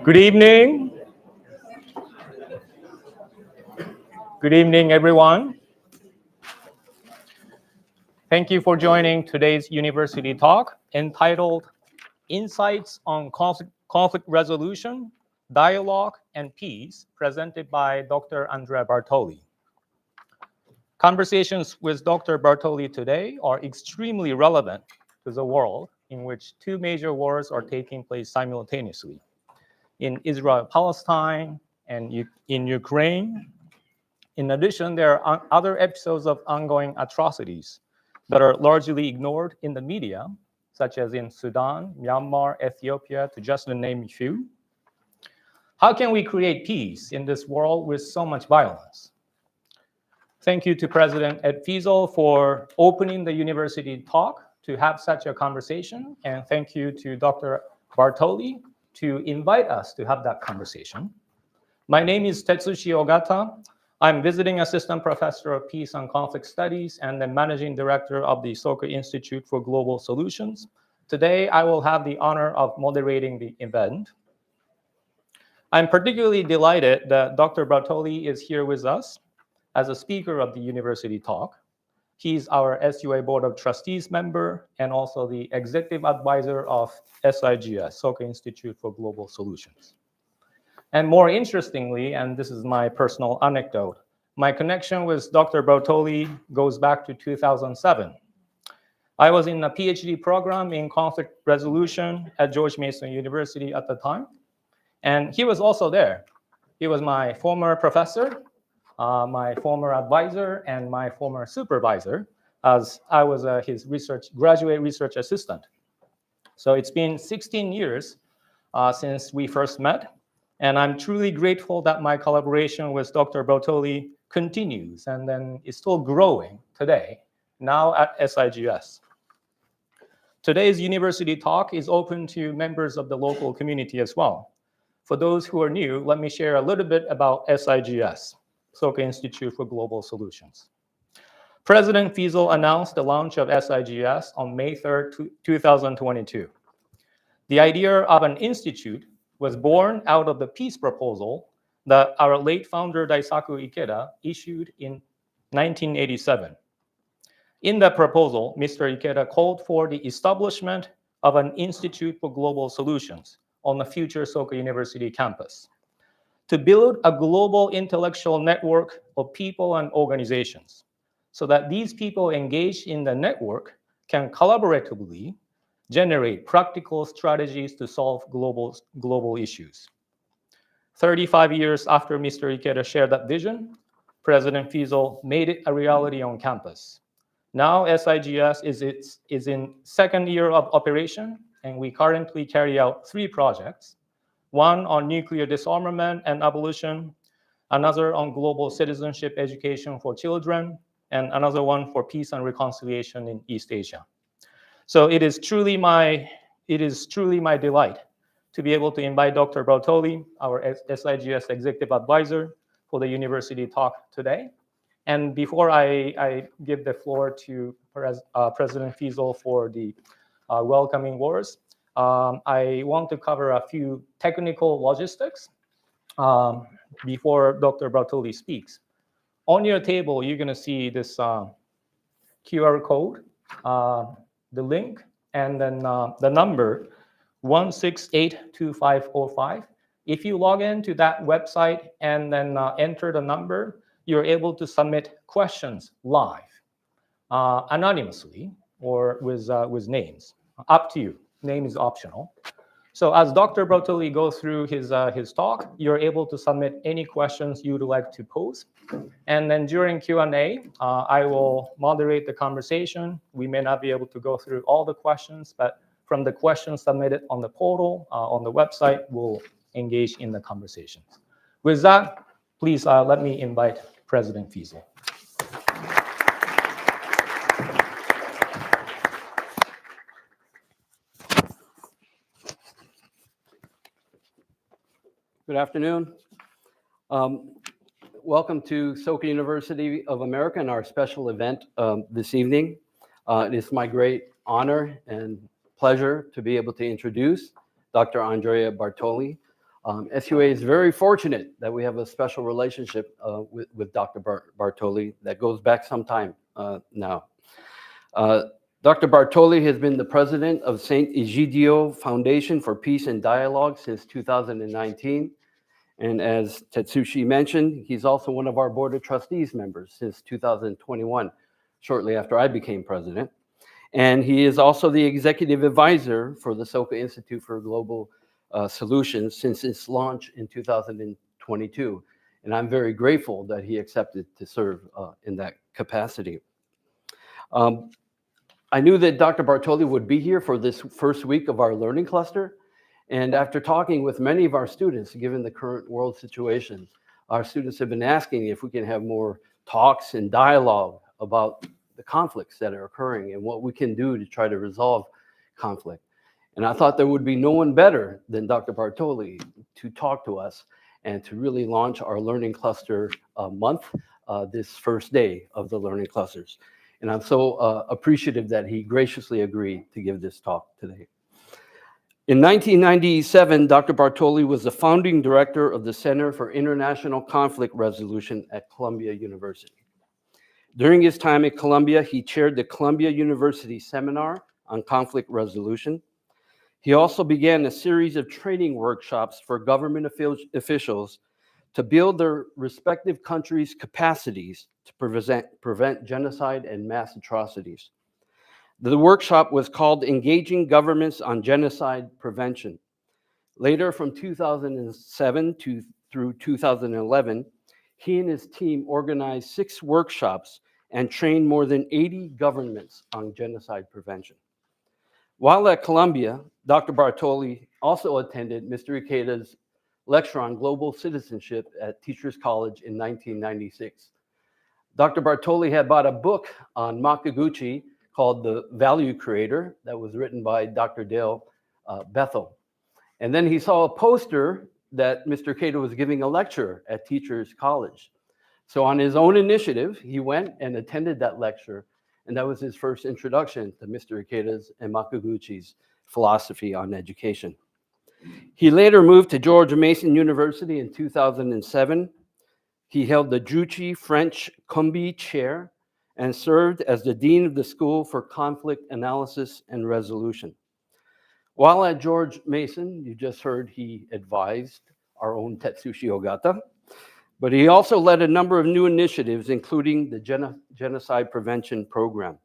Good evening. Good evening, everyone. Thank you for joining today's university talk entitled Insights on Conflict Resolution, Dialogue, and Peace, presented by Dr. Andrea Bartoli. Conversations with Dr. Bartoli today are extremely relevant to the world in which two major wars are taking place simultaneously. In Israel-Palestine and in Ukraine. In addition, there are other episodes of ongoing atrocities that are largely ignored in the media, such as in Sudan, Myanmar, Ethiopia, to just name a few. How can we create peace in this world with so much violence? Thank you to President Ed Fiesel for opening the university talk to have such a conversation, and thank you to Dr. Bartoli to invite us to have that conversation. My name is Tetsushi Ogata. I'm visiting assistant professor of peace and conflict studies and the managing director of the Soka Institute for Global Solutions. Today, I will have the honor of moderating the event. I'm particularly delighted that Dr. Bartoli is here with us as a speaker of the university talk. He's our SUA Board of Trustees member and also the executive advisor of SIGS, Soka Institute for Global Solutions. And more interestingly, and this is my personal anecdote, my connection with Dr. Bartoli goes back to 2007. I was in a PhD program in conflict resolution at George Mason University at the time, and he was also there. He was my former professor, my former advisor, and my former supervisor, as I was his graduate research assistant. So it's been 16 years since we first met. And I'm truly grateful that my collaboration with Dr. Bartoli continues and then is still growing today, now at SIGS. Today's university talk is open to members of the local community as well. For those who are new, let me share a little bit about SIGS, Soka Institute for Global Solutions. President Fiesel announced the launch of SIGS on May 3rd, 2022. The idea of an institute was born out of the peace proposal that our late founder Daisaku Ikeda issued in 1987. In that proposal, Mr. Ikeda called for the establishment of an Institute for Global Solutions on the future Soka University campus to build a global intellectual network of people and organizations so that these people engaged in the network can collaboratively generate practical strategies to solve global issues. 35 years after Mr. Ikeda shared that vision, President Fiesel made it a reality on campus. Now SIGS is in second year of operation, and we currently carry out 3 projects, one on nuclear disarmament and abolition, another on global citizenship education for children, and another one for peace and reconciliation in East Asia. So it is truly my delight to be able to invite Dr. Bartoli, our SIGS executive advisor, for the university talk today. And before I give the floor to President Fiesel for the welcoming words, I want to cover a few technical logistics before Dr. Bartoli speaks. On your table, you're going to see this QR code, the link, and then the number 1682505. If you log into that website and then enter the number, you're able to submit questions live, anonymously, or with names. Up to you. Name is optional. So as Dr. Bartoli goes through his talk, you're able to submit any questions you would like to pose. And then during Q&A, I will moderate the conversation. We may not be able to go through all the questions, but from the questions submitted on the portal, on the website, we'll engage in the conversations. With that, please let me invite President Fiesel. Good afternoon. Welcome to Soka University of America and our special event this evening. It is my great honor and pleasure to be able to introduce Dr. Andrea Bartoli. SUA is very fortunate that we have a special relationship with Dr. Bartoli that goes back some time now. Dr. Bartoli has been the president of St. Egidio Foundation for Peace and Dialogue since 2019. And as Tetsushi mentioned, he's also one of our Board of Trustees members since 2021, shortly after I became president. And he is also the executive advisor for the Soka Institute for Global Solutions since its launch in 2022. And I'm very grateful that he accepted to serve in that capacity. I knew that Dr. Bartoli would be here for this first week of our learning cluster. And after talking with many of our students, given the current world situation, our students have been asking if we can have more talks and dialogue about the conflicts that are occurring and what we can do to try to resolve conflict. And I thought there would be no one better than Dr. Bartoli to talk to us and to really launch our learning cluster month this first day of the learning clusters. And I'm so appreciative that he graciously agreed to give this talk today. In 1997, Dr. Bartoli was the founding director of the Center for International Conflict Resolution at Columbia University. During his time at Columbia, he chaired the Columbia University Seminar on Conflict Resolution. He also began a series of training workshops for government officials to build their respective countries' capacities to prevent genocide and mass atrocities. The workshop was called Engaging Governments on Genocide Prevention. Later, from 2007 through 2011, he and his team organized 6 workshops and trained more than 80 governments on genocide prevention. While at Columbia, Dr. Bartoli also attended Mr. Ikeda's lecture on global citizenship at Teachers College in 1996. Dr. Bartoli had bought a book on Makaguchi called The Value Creator that was written by Dr. Dale Bethel. And then he saw a poster that Mr. Ikeda was giving a lecture at Teachers College. So on his own initiative, he went and attended that lecture, and that was his first introduction to Mr. Ikeda's and Makaguchi's philosophy on education. He later moved to George Mason University in 2007. He held the Juchi French Combi Chair and served as the Dean of the School for Conflict Analysis and Resolution. While at George Mason, you just heard he advised our own Tetsushi Ogata, but he also led a number of new initiatives, including the Genocide Prevention Program.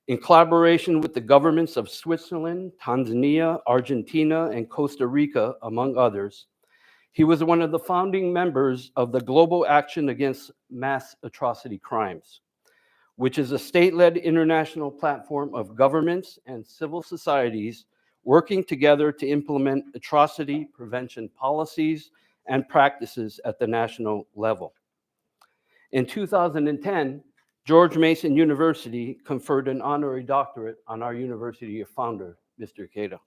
In collaboration with the governments of Switzerland, Tanzania, Argentina, and Costa Rica, among others, he was one of the founding members of the Global Action Against Mass Atrocity Crimes, which is a state-led international platform of governments and civil societies working together to implement atrocity prevention policies and practices at the national level. In 2010, George Mason University conferred an honorary doctorate on our university founder, Mr. Ikeda.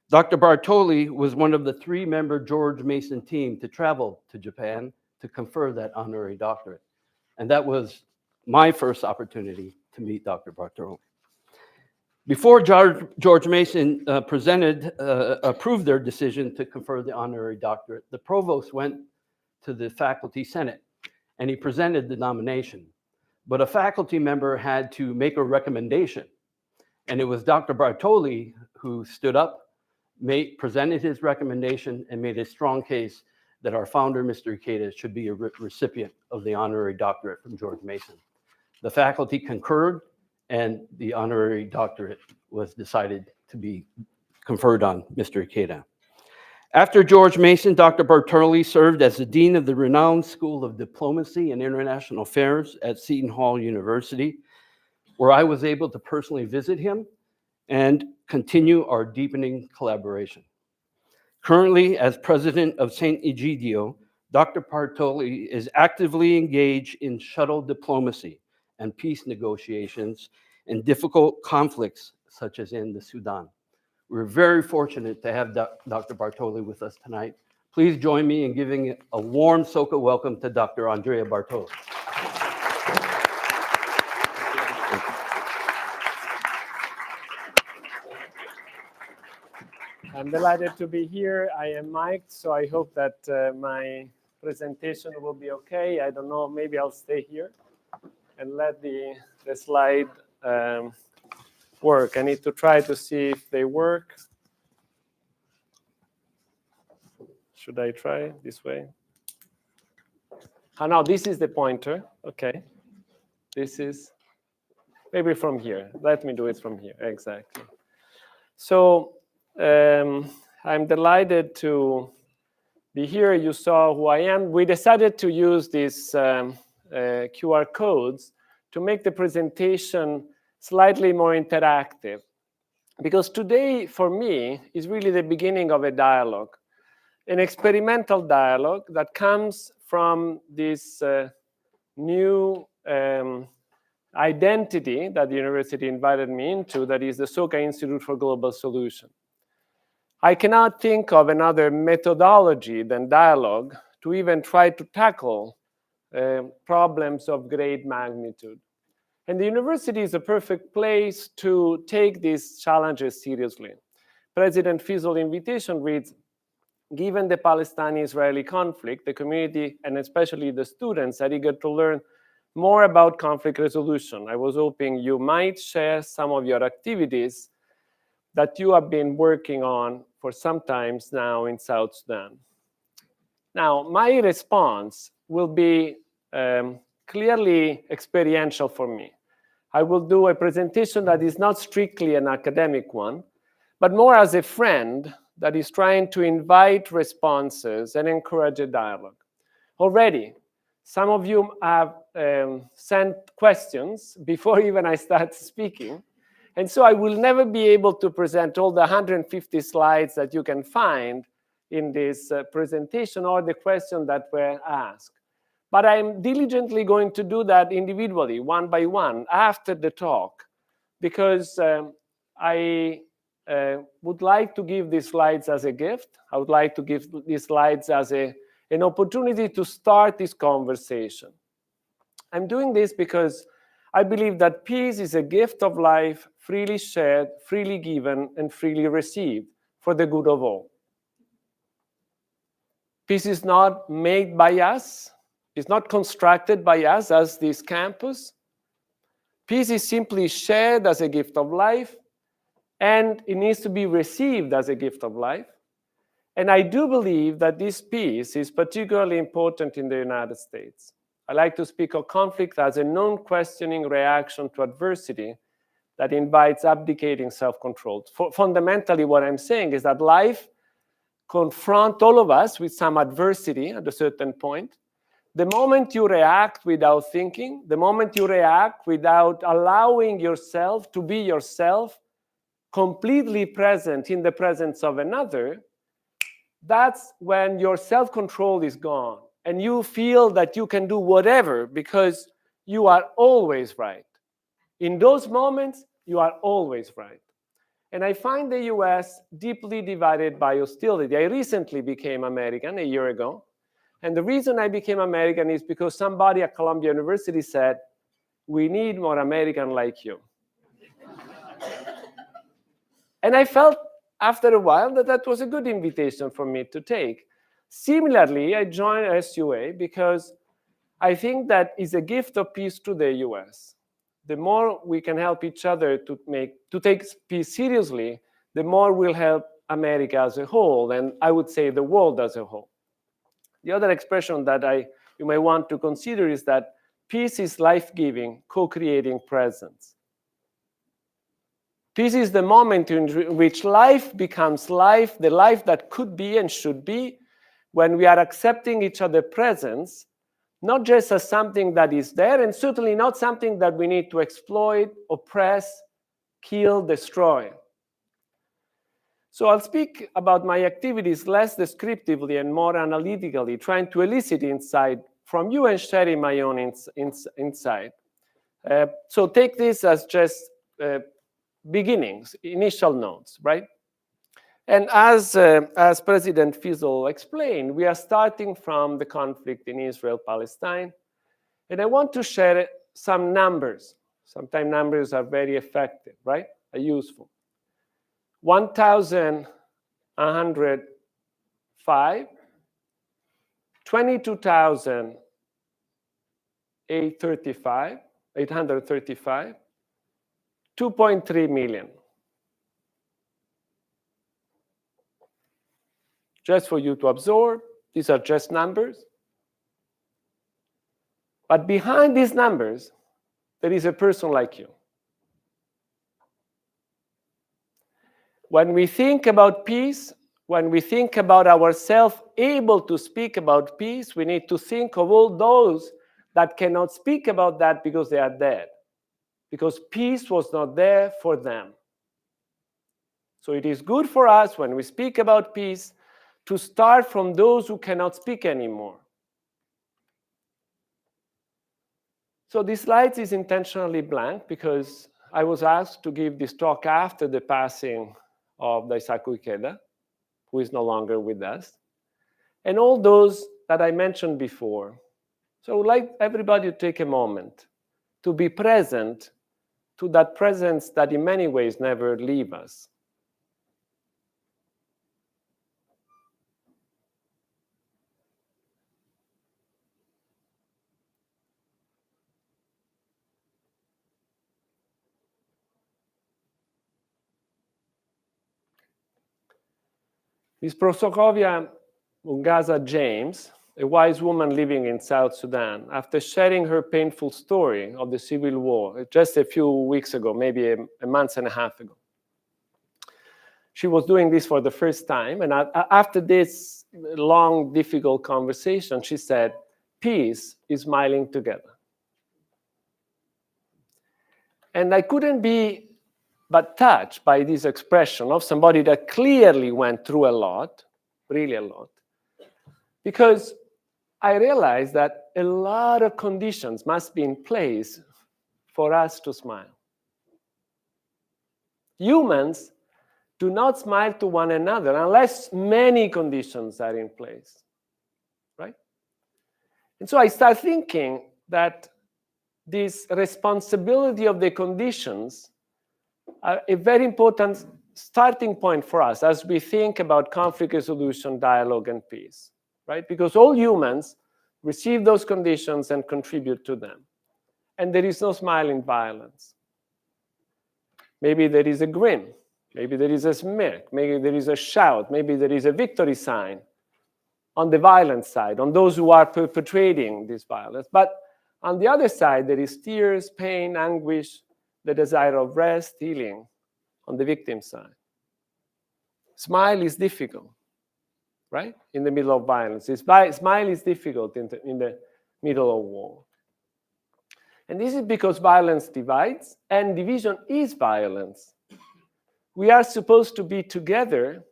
Dr. Bartoli was one of the 3-member George Mason team to travel to Japan to confer that honorary doctorate. And that was my first opportunity to meet Dr. Bartoli. Before George Mason approved their decision to confer the honorary doctorate, the provost went to the faculty senate and he presented the nomination. But a faculty member had to make a recommendation. And it was Dr. Bartoli who stood up, presented his recommendation, and made a strong case that our founder, Mr. Ikeda, should be a recipient of the honorary doctorate from George Mason. The faculty concurred, and the honorary doctorate was decided to be conferred on Mr. Ikeda. After George Mason, Dr. Bartoli served as the dean of the renowned School of Diplomacy and International Affairs at Seton Hall University, where I was able to personally visit him and continue our deepening collaboration. Currently, as president of St. Egidio, Dr. Bartoli is actively engaged in shuttle diplomacy and peace negotiations in difficult conflicts such as in the Sudan. We're very fortunate to have Dr. Bartoli with us tonight. Please join me in giving a warm Soka welcome to Dr. Andrea Bartoli. I'm delighted to be here. I am mic'd, so I hope that my presentation will be okay. I don't know, maybe I'll stay here and let the slide work. I need to try to see if they work. Should I try this way? Oh, no, this is the pointer. Okay. This is maybe from here. Let me do it from here. Exactly. So I'm delighted to be here. You saw who I am. We decided to use these QR codes to make the presentation slightly more interactive. Because today, for me, is really the beginning of a dialogue, an experimental dialogue that comes from this new identity that the university invited me into, that is the Soka Institute for Global Solution. I cannot think of another methodology than dialogue to even try to tackle problems of great magnitude. And the university is a perfect place to take these challenges seriously. President Fiesel's invitation reads, given the Palestine-Israeli conflict, the community, and especially the students, are eager to learn more about conflict resolution. I was hoping you might share some of your activities that you have been working on for some time now in South Sudan. Now, my response will be clearly experiential for me. I will do a presentation that is not strictly an academic one, but more as a friend that is trying to invite responses and encourage a dialogue. Already, some of you have sent questions before even I start speaking. And so I will never be able to present all the 150 slides that you can find in this presentation or the questions that were asked. But I'm diligently going to do that individually, one by one, after the talk, because I would like to give these slides as a gift. I would like to give these slides as an opportunity to start this conversation. I'm doing this because I believe that peace is a gift of life, freely shared, freely given, and freely received for the good of all. Peace is not made by us. It's not constructed by us as this campus. Peace is simply shared as a gift of life, and it needs to be received as a gift of life. And I do believe that this peace is particularly important in the United States. I like to speak of conflict as a non-questioning reaction to adversity that invites abdicating self-control. Fundamentally, what I'm saying is that life confronts all of us with some adversity at a certain point. The moment you react without thinking, the moment you react without allowing yourself to be yourself, completely present in the presence of another, that's when your self-control is gone and you feel that you can do whatever because you are always right. In those moments, you are always right. And I find the US deeply divided by hostility. I recently became American a year ago. And the reason I became American is because somebody at Columbia University said, we need more American like you. And I felt after a while that that was a good invitation for me to take. Similarly, I joined SUA because I think that is a gift of peace to the US. The more we can help each other to take peace seriously, the more we'll help America as a whole, and I would say the world as a whole. The other expression that you may want to consider is that peace is life-giving, co-creating presence. Peace is the moment in which life becomes life, the life that could be and should be, when we are accepting each other's presence, not just as something that is there, and certainly not something that we need to exploit, oppress, kill, destroy. So I'll speak about my activities less descriptively and more analytically, trying to elicit insight from you and sharing my own insight. So take this as just beginnings, initial notes, right? And as President Fiesel explained, we are starting from the conflict in Israel-Palestine. And I want to share some numbers. Sometimes numbers are very effective, right? Are useful. 1,000 105, 22,835, 2.3 million. Just for you to absorb, these are just numbers. But behind these numbers, there is a person like you. When we think about peace, when we think about ourselves able to speak about peace, we need to think of all those that cannot speak about that because they are dead, because peace was not there for them. So it is good for us when we speak about peace to start from those who cannot speak anymore. So this slide is intentionally blank because I was asked to give this talk after the passing of Daisaku Ikeda, who is no longer with us, and all those that I mentioned before. So I would like everybody to take a moment to be present to that presence that in many ways never leaves us. This Prosokovia Gaza James, a wise woman living in South Sudan, after sharing her painful story of the civil war just a few weeks ago, maybe a month and a half ago. She was doing this for the first time, and after this long, difficult conversation, she said, "Peace is smiling together." And I couldn't be but touched by this expression of somebody that clearly went through a lot, really a lot, because I realized that a lot of conditions must be in place for us to smile. Humans do not smile to one another unless many conditions are in place, right? And so I start thinking that this responsibility of the conditions are a very important starting point for us as we think about conflict resolution, dialogue, and peace, right? Because all humans receive those conditions and contribute to them. And there is no smile in violence. Maybe there is a grin. Maybe there is a smirk. Maybe there is a shout. Maybe there is a victory sign on the violent side, on those who are perpetrating this violence. But on the other side, there is tears, pain, anguish, the desire of rest, healing on the victim side. Smile is difficult, right? In the middle of violence. Smile is difficult in the middle of war. And this is because violence divides, and division is violence. We are supposed to be together,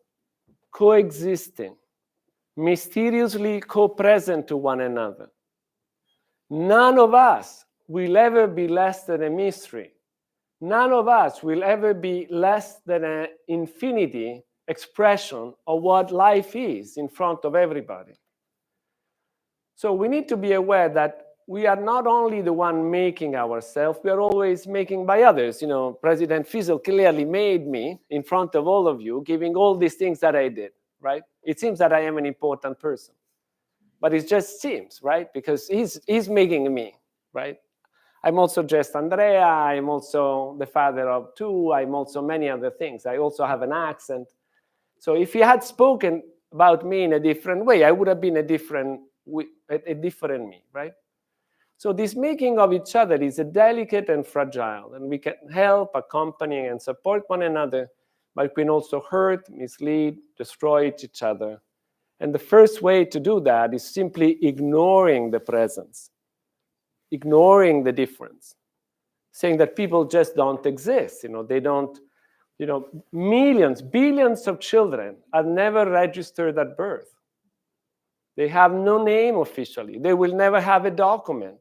coexisting, mysteriously co-present to one another. None of us will ever be less than a mystery. None of us will ever be less than an infinity expression of what life is in front of everybody. So we need to be aware that we are not only the one making ourselves, we are always making by others. You know, President Fiesel clearly made me in front of all of you, giving all these things that I did, right? It seems that I am an important person. But it just seems, right? Because he's making me, right? I'm also just Andrea, I'm also the father of two, I'm also many other things. I also have an accent. So if he had spoken about me in a different way, I would have been a different me, right? So this making of each other is a delicate and fragile, and we can help, accompany, and support one another, but we can also hurt, mislead, destroy each other. And the first way to do that is simply ignoring the presence, ignoring the difference, saying that people just don't exist. You know, they don't, you know, millions, billions of children are never registered at birth. They have no name officially. They will never have a document.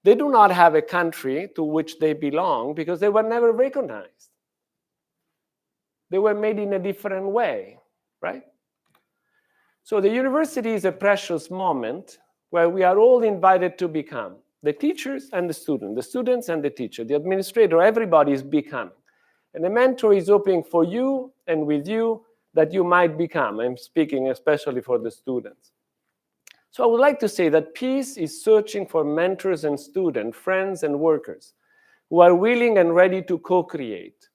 They do not have a country to which they belong because they were never recognized. They were made in a different way, right? So the university is a precious moment where we are all invited to become the teachers and the students and the teacher, the administrator, everybody is becoming. And the mentor is hoping for you and with you that you might become. I'm speaking especially for the students. So I would like to say that peace is searching for mentors and students, friends and workers who are willing and ready to co-create.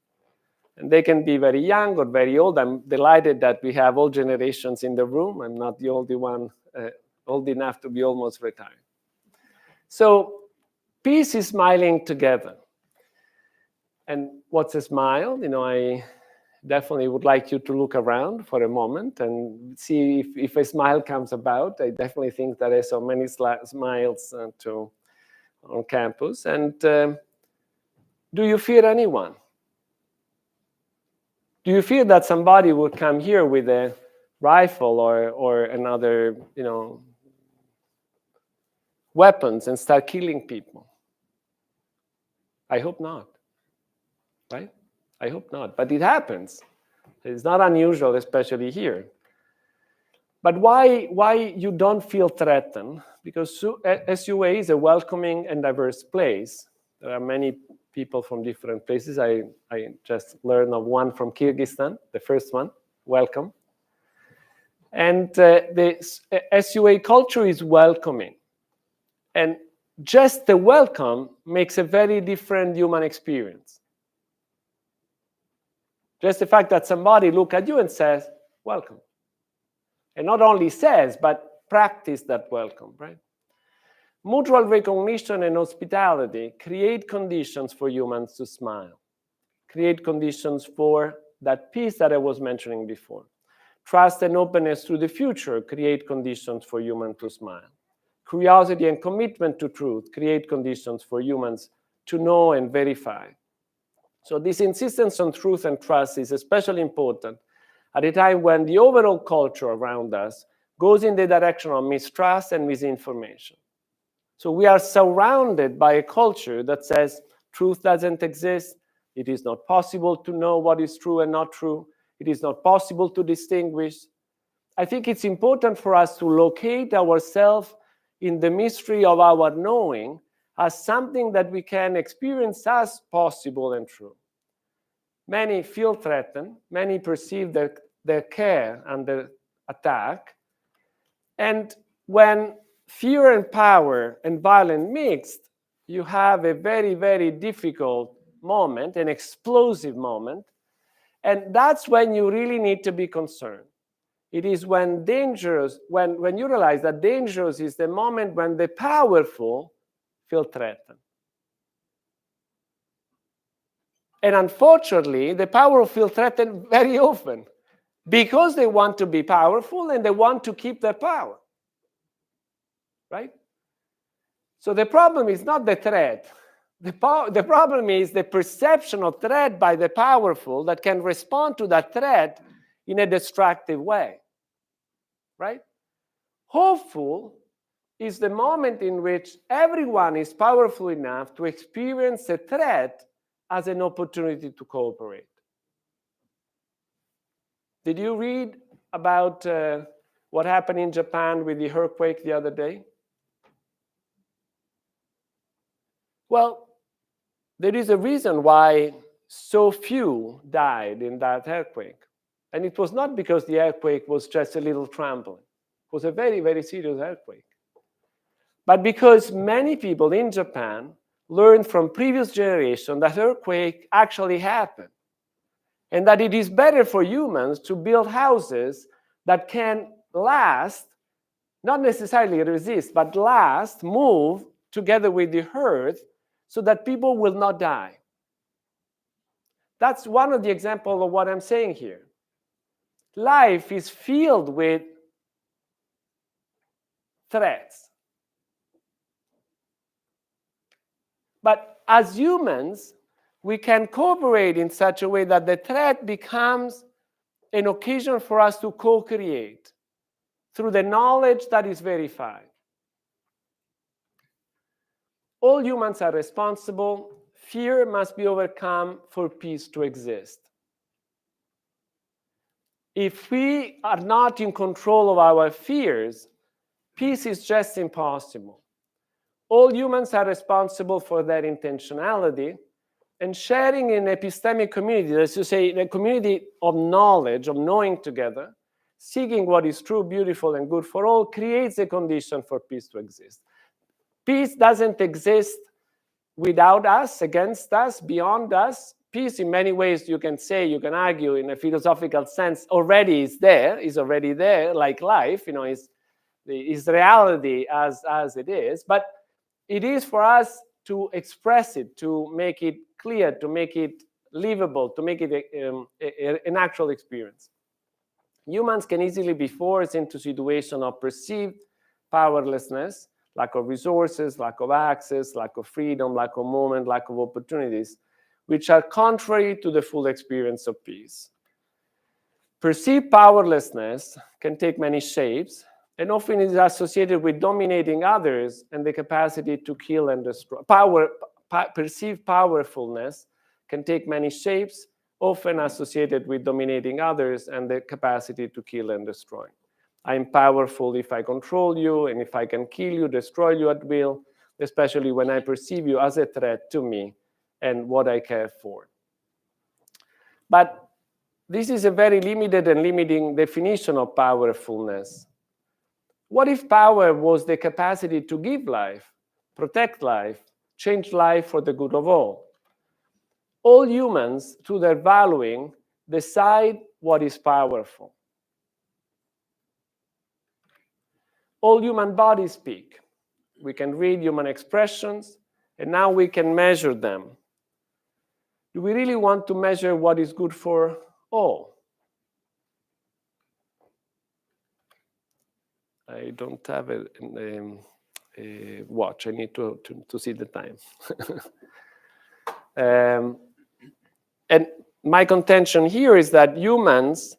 And they can be very young or very old. I'm delighted that we have all generations in the room. I'm not the only one old enough to be almost retired. So peace is smiling together. And what's a smile? I definitely would like you to look around for a moment and see if a smile comes about. I definitely think there are so many smiles on campus. And do you fear anyone? Do you fear that somebody would come here with a rifle or another, weapons and start killing people? I hope not, right? I hope not, but it happens. It's not unusual, especially here. But why you don't feel threatened? Because SUA is a welcoming and diverse place. There are many people from different places. I just learned of one from Kyrgyzstan, the first one. Welcome. And the SUA culture is welcoming. And just the welcome makes a very different human experience. Just the fact that somebody looks at you and says, welcome. And not only says, but practice that welcome, right? Mutual recognition and hospitality create conditions for humans to smile, create conditions for that peace that I was mentioning before. Trust and openness to the future create conditions for humans to smile. Curiosity and commitment to truth create conditions for humans to know and verify. So this insistence on truth and trust is especially important at a time when the overall culture around us goes in the direction of mistrust and misinformation. So we are surrounded by a culture that says truth doesn't exist, it is not possible to know what is true and not true, it is not possible to distinguish. I think it's important for us to locate ourselves in the mystery of our knowing as something that we can experience as possible and true. Many feel threatened, many perceive their care under attack, and when fear and power and violence mixed, you have a very, very difficult moment, an explosive moment, and that's when you really need to be concerned. It is when dangerous, when you realize that dangerous is the moment when the powerful feel threatened. And unfortunately, the powerful feel threatened very often because they want to be powerful and they want to keep their power, right? So the problem is not the threat. The problem is the perception of threat by the powerful that can respond to that threat in a destructive way, right? Hopeful is the moment in which everyone is powerful enough to experience a threat as an opportunity to cooperate. Did you read about what happened in Japan with the earthquake the other day? Well, there is a reason why so few died in that earthquake. And it was not because the earthquake was just a little trembling. It was a very, very serious earthquake. But because many people in Japan learned from previous generations that earthquake actually happened. And that it is better for humans to build houses that can last, not necessarily resist, but last, move together with the earth so that people will not die. That's one of the examples of what I'm saying here. Life is filled with threats. But as humans, we can cooperate in such a way that the threat becomes an occasion for us to co-create through the knowledge that is verified. All humans are responsible. Fear must be overcome for peace to exist. If we are not in control of our fears, peace is just impossible. All humans are responsible for their intentionality, And sharing in epistemic community, that's to say, the community of knowledge, of knowing together, seeking what is true, beautiful, and good for all, creates a condition for peace to exist. Peace doesn't exist without us, against us, beyond us. Peace, in many ways, you can say, you can argue in a philosophical sense, already is already there, like life, is reality as it is. But it is for us to express it, to make it clear, to make it livable, to make it an actual experience. Humans can easily be forced into situations of perceived powerlessness, lack of resources, lack of access, lack of freedom, lack of moment, lack of opportunities, which are contrary to the full experience of peace. Perceived powerlessness can take many shapes, and often is associated with dominating others and the capacity to kill and destroy. Perceived powerfulness can take many shapes, often associated with dominating others and the capacity to kill and destroy. I'm powerful if I control you, and if I can kill you, destroy you at will, especially when I perceive you as a threat to me and what I care for. But this is a very limited and limiting definition of powerfulness. What if power was the capacity to give life, protect life, change life for the good of all? All humans, through their valuing, decide what is powerful. All human bodies speak. We can read human expressions, and now we can measure them. Do we really want to measure what is good for all? I don't have a watch. I need to see the time. And my contention here is that humans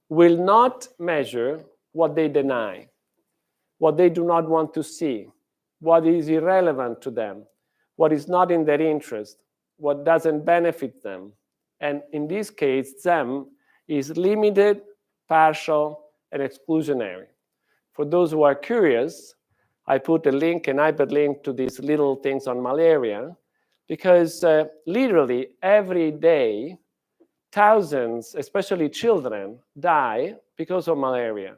will not measure what they deny, what they do not want to see, what is irrelevant to them, what is not in their interest, what doesn't benefit them. And in this case, them is limited, partial, and exclusionary. For those who are curious, I put a link, an hyperlink to these little things on malaria, because literally every day, thousands, especially children, die because of malaria.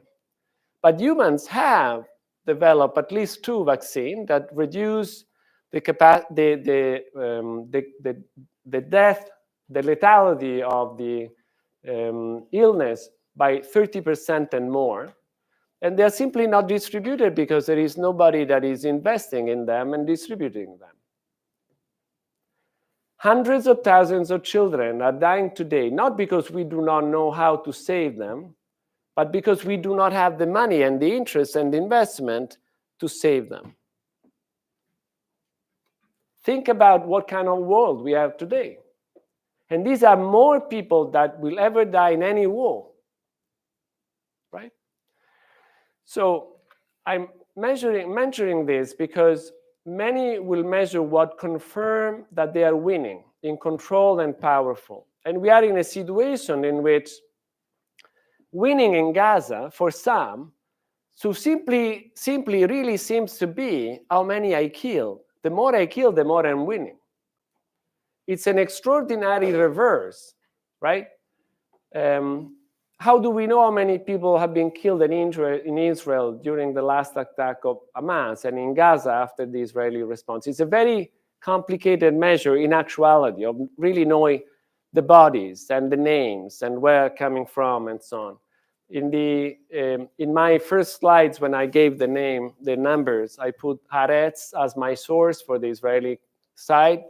But humans have developed at least 2 vaccines that reduce the death, the lethality of the illness by 30% and more. And they're simply not distributed because there is nobody that is investing in them and distributing them. Hundreds of thousands of children are dying today, not because we do not know how to save them, but because we do not have the money and the interest and the investment to save them. Think about what kind of world we have today. And these are more people that will ever die in any war, right? So I'm mentioning this because many will measure what confirm that they are winning, in control and powerful. And we are in a situation in which winning in Gaza, for some, so simply really seems to be how many I kill. The more I kill, the more I'm winning. It's an extraordinary reverse, right? How do we know how many people have been killed in Israel during the last attack of Hamas and in Gaza after the Israeli response? It's a very complicated measure in actuality of really knowing the bodies and the names and where coming from and so on. In my first slides, when I gave the numbers, I put Haaretz as my source for the Israeli side.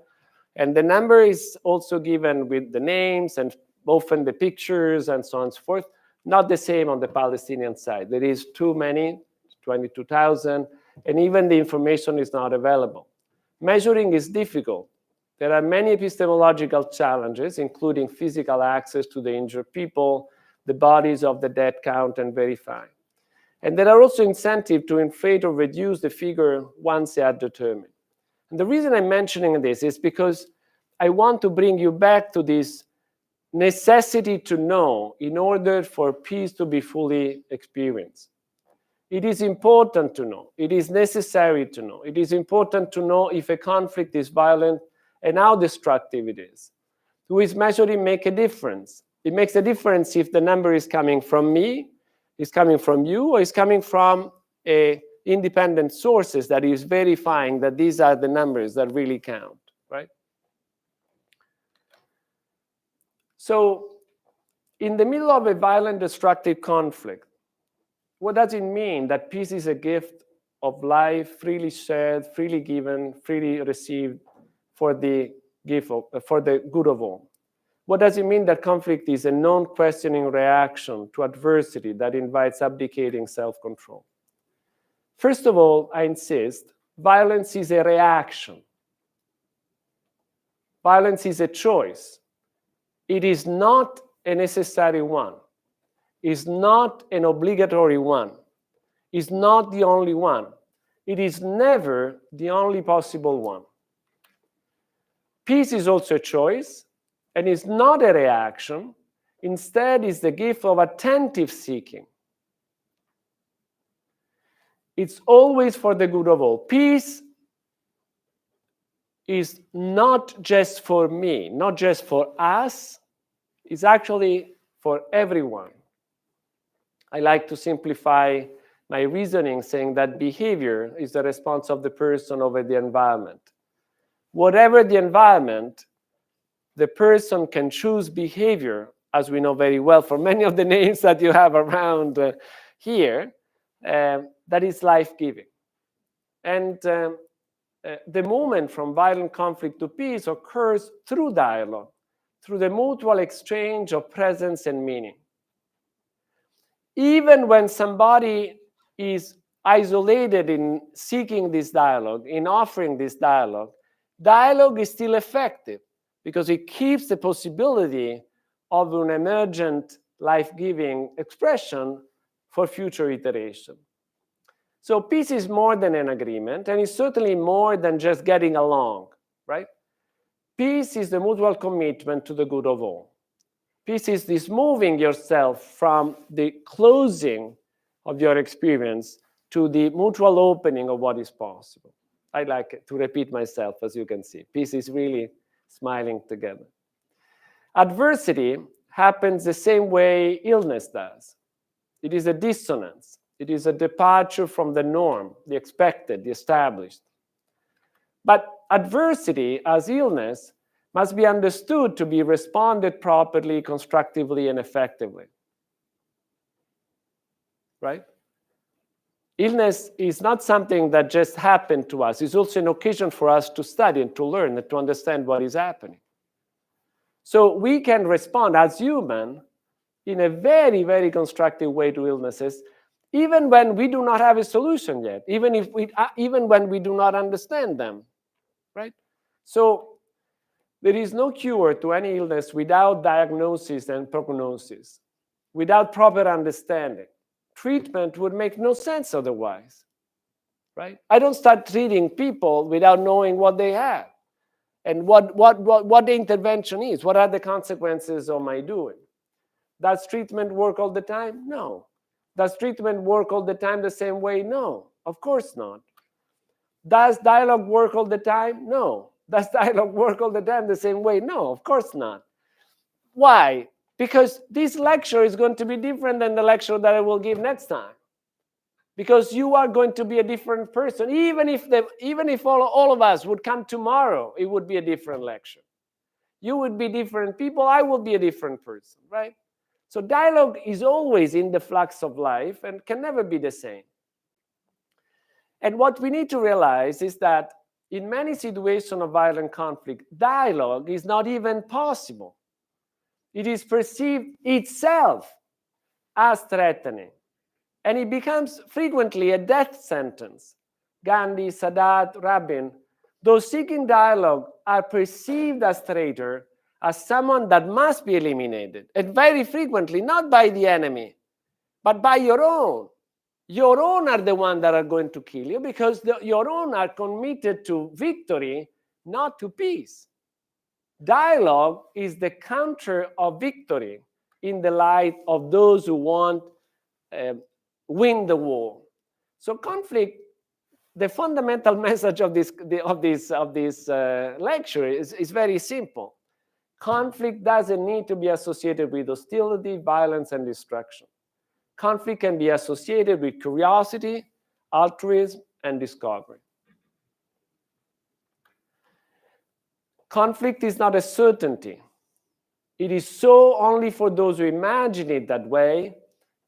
And the number is also given with the names and often the pictures and so on and so forth. Not the same on the Palestinian side. There is too many, 22,000, and even the information is not available. Measuring is difficult. There are many epistemological challenges, including physical access to the injured people, the bodies of the dead count and verify. And there are also incentives to inflate or reduce the figure once they are determined. And the reason I'm mentioning this is because I want to bring you back to this necessity to know in order for peace to be fully experienced. It is important to know. It is necessary to know. It is important to know if a conflict is violent and how destructive it is. Who is measuring make a difference. It makes a difference if the number is coming from me, is coming from you, or is coming from independent sources that is verifying that these are the numbers that really count, right? So in the middle of a violent, destructive conflict, what does it mean that peace is a gift of life, freely shared, freely given, freely received for the good of all? What does it mean that conflict is a non-questioning reaction to adversity that invites abdicating self-control? First of all, I insist, violence is a reaction. Violence is a choice. It is not a necessary one. It's not an obligatory one. It's not the only one. It is never the only possible one. Peace is also a choice, and is not a reaction. Instead, it's the gift of attentive seeking. It's always for the good of all. Peace is not just for me, not just for us. It's actually for everyone. I like to simplify my reasoning saying that behavior is the response of the person over the environment. Whatever the environment, the person can choose behavior, as we know very well for many of the names that you have around here, that is life-giving. And the movement from violent conflict to peace occurs through dialogue, through the mutual exchange of presence and meaning. Even when somebody is isolated in seeking this dialogue, in offering this dialogue, dialogue is still effective because it keeps the possibility of an emergent, life-giving expression for future iteration. So peace is more than an agreement, and it's certainly more than just getting along, right? Peace is the mutual commitment to the good of all. Peace is this moving yourself from the closing of your experience to the mutual opening of what is possible. I like to repeat myself, as you can see. Peace is really smiling together. Adversity happens the same way illness does. It is a dissonance. It is a departure from the norm, the expected, the established. But adversity, as illness, must be understood to be responded properly, constructively, and effectively. Right? Illness is not something that just happened to us. It's also an occasion for us to study and to learn and to understand what is happening. So we can respond as human in a very, very constructive way to illnesses, even when we do not have a solution yet, even when we do not understand them, right? So there is no cure to any illness without diagnosis and prognosis, without proper understanding. Treatment would make no sense otherwise, right? I don't start treating people without knowing what they have and what the intervention is. What are the consequences of my doing? Does treatment work all the time? No. Does treatment work all the time the same way? No, of course not. Does dialogue work all the time? No. Does dialogue work all the time the same way? No, of course not. Why? Because this lecture is going to be different than the lecture that I will give next time. Because you are going to be a different person. Even if all of us would come tomorrow, it would be a different lecture. You would be different people, I will be a different person, right? So dialogue is always in the flux of life and can never be the same. And what we need to realize is that in many situations of violent conflict, dialogue is not even possible. It is perceived itself as threatening. And it becomes frequently a death sentence. Gandhi, Sadat, Rabin, those seeking dialogue are perceived as traitor, as someone that must be eliminated. And very frequently, not by the enemy, but by your own. Your own are the ones that are going to kill you because your own are committed to victory, not to peace. Dialogue is the counter of victory in the light of those who want win the war. So conflict the fundamental message of this lecture is very simple. Conflict doesn't need to be associated with hostility, violence, and destruction. Conflict can be associated with curiosity, altruism, and discovery. Conflict is not a certainty. It is so only for those who imagine it that way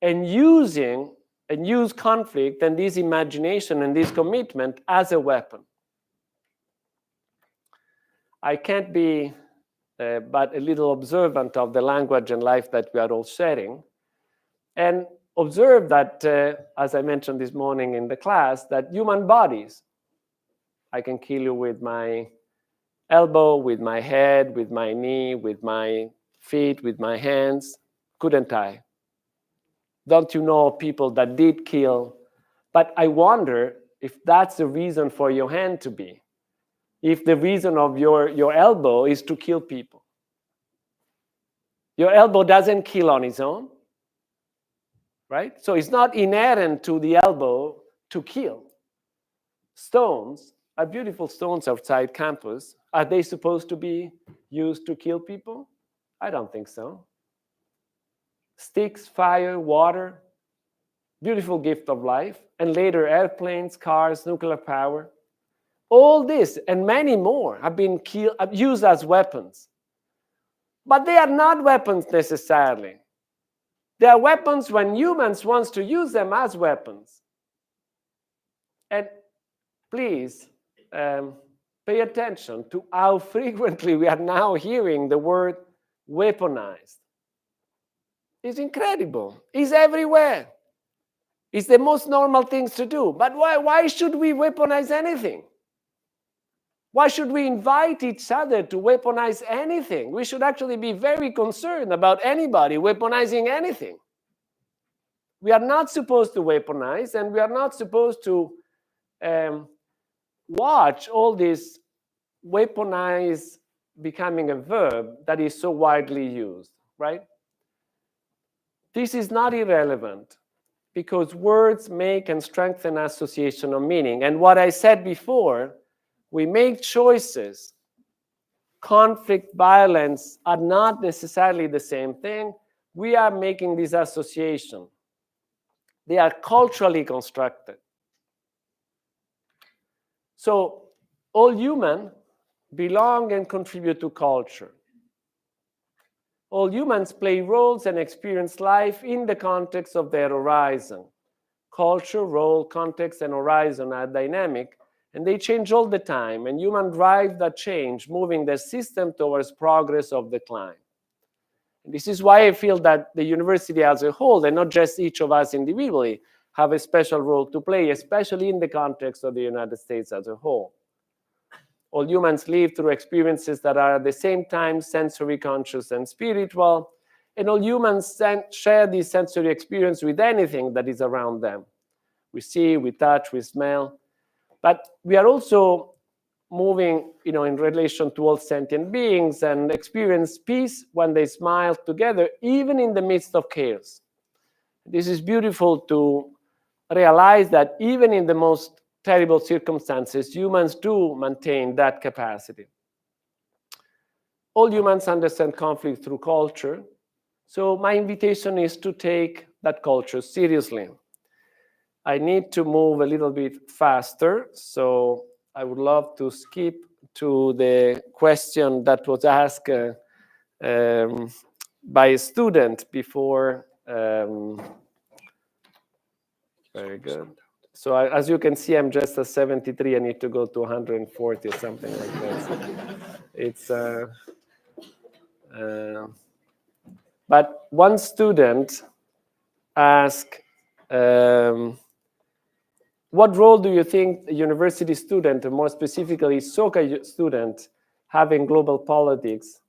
and use conflict and this imagination and this commitment as a weapon. I can't be but a little observant of the language and life that we are all sharing, and observe that, as I mentioned this morning in the class, that human bodies, I can kill you with my elbow, with my head, with my knee, with my feet, with my hands. Couldn't I? Don't you know people that did kill? But I wonder if that's the reason for your hand to be. If the reason of your elbow is to kill people. Your elbow doesn't kill on its own, right? So it's not inherent to the elbow to kill. Stones are beautiful stones outside campus. Are they supposed to be used to kill people? I don't think so. Sticks, fire, water, beautiful gift of life, and later airplanes, cars, nuclear power. All this and many more have been used as weapons. But they are not weapons necessarily. They are weapons when humans want to use them as weapons. And please pay attention to how frequently we are now hearing the word weaponized. It's incredible. It's everywhere. It's the most normal things to do. But why should we weaponize anything? Why should we invite each other to weaponize anything? We should actually be very concerned about anybody weaponizing anything. We are not supposed to weaponize, and we are not supposed to watch all this weaponize becoming a verb that is so widely used, right? This is not irrelevant because words make and strengthen association of meaning. And what I said before, we make choices. Conflict, violence are not necessarily the same thing. We are making this association. They are culturally constructed. So all humans belong and contribute to culture. All humans play roles and experience life in the context of their horizon. Culture, role, context, and horizon are dynamic, and they change all the time, and humans drive that change, moving their system towards progress of decline. And this is why I feel that the university as a whole, and not just each of us individually, have a special role to play, especially in the context of the United States as a whole. All humans live through experiences that are at the same time sensory, conscious, and spiritual, and all humans share this sensory experience with anything that is around them. We see, we touch, we smell, but we are also moving, in relation to all sentient beings and experience peace when they smile together, even in the midst of chaos. This is beautiful to realize that even in the most terrible circumstances, humans do maintain that capacity. All humans understand conflict through culture, so my invitation is to take that culture seriously. I need to move a little bit faster, so I would love to skip to the question that was asked by a student before. Very good. So as you can see, I'm just at 73. I need to go to 140 or something like that. It's but one student asked, what role do you think a university student, and more specifically SOCA student, have in global politics?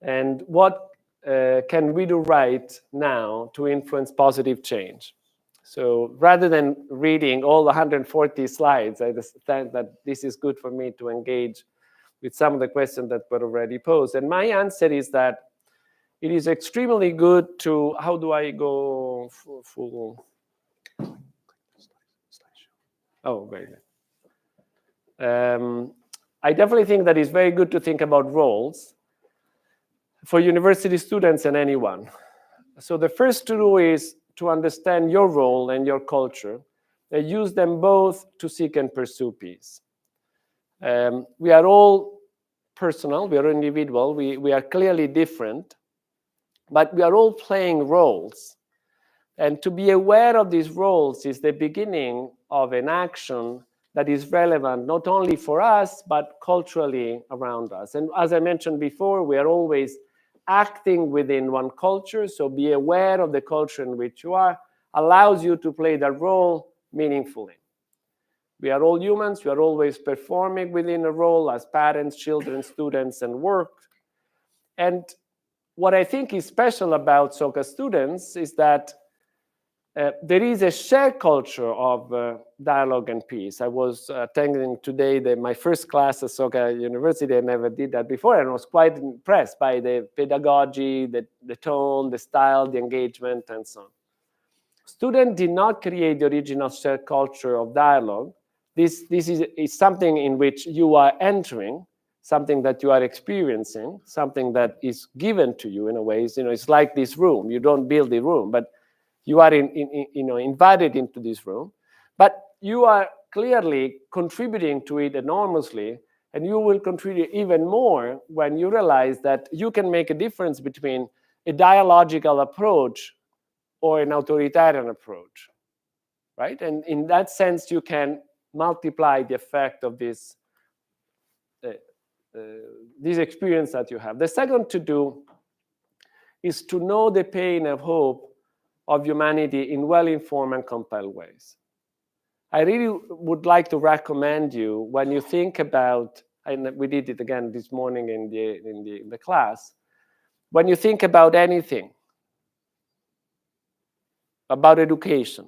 And what can we do right now to influence positive change? So rather than reading all 140 slides, I just think that this is good for me to engage with some of the questions that were already posed. And my answer is that it is extremely good to, how do I go full? Oh, very good. I definitely think that it's very good to think about roles for university students and anyone. So the first to do is to understand your role and your culture, and use them both to seek and pursue peace. We are all personal, we are individual, we are clearly different, but we are all playing roles. And to be aware of these roles is the beginning of an action that is relevant not only for us, but culturally around us. And as I mentioned before, we are always acting within one culture, so be aware of the culture in which you are, allows you to play that role meaningfully. We are all humans, we are always performing within a role as parents, children, students, and work. And what I think is special about SOCA students is that there is a shared culture of dialogue and peace. I was attending today my first class at SOCA University. I never did that before, and I was quite impressed by the pedagogy, the tone, the style, the engagement, and so on. Students did not create the original shared culture of dialogue. This is something in which you are entering, something that you are experiencing, something that is given to you in a way. It's like this room. You don't build the room, but you are invited into this room. But you are clearly contributing to it enormously, and you will contribute even more when you realize that you can make a difference between a dialogical approach or an authoritarian approach, right? And in that sense, you can multiply the effect of this experience that you have. The second to do is to know the pain and hope of humanity in well-informed and compelled ways. I really would like to recommend you, when you think about, and we did it again this morning in the class, when you think about anything, about education,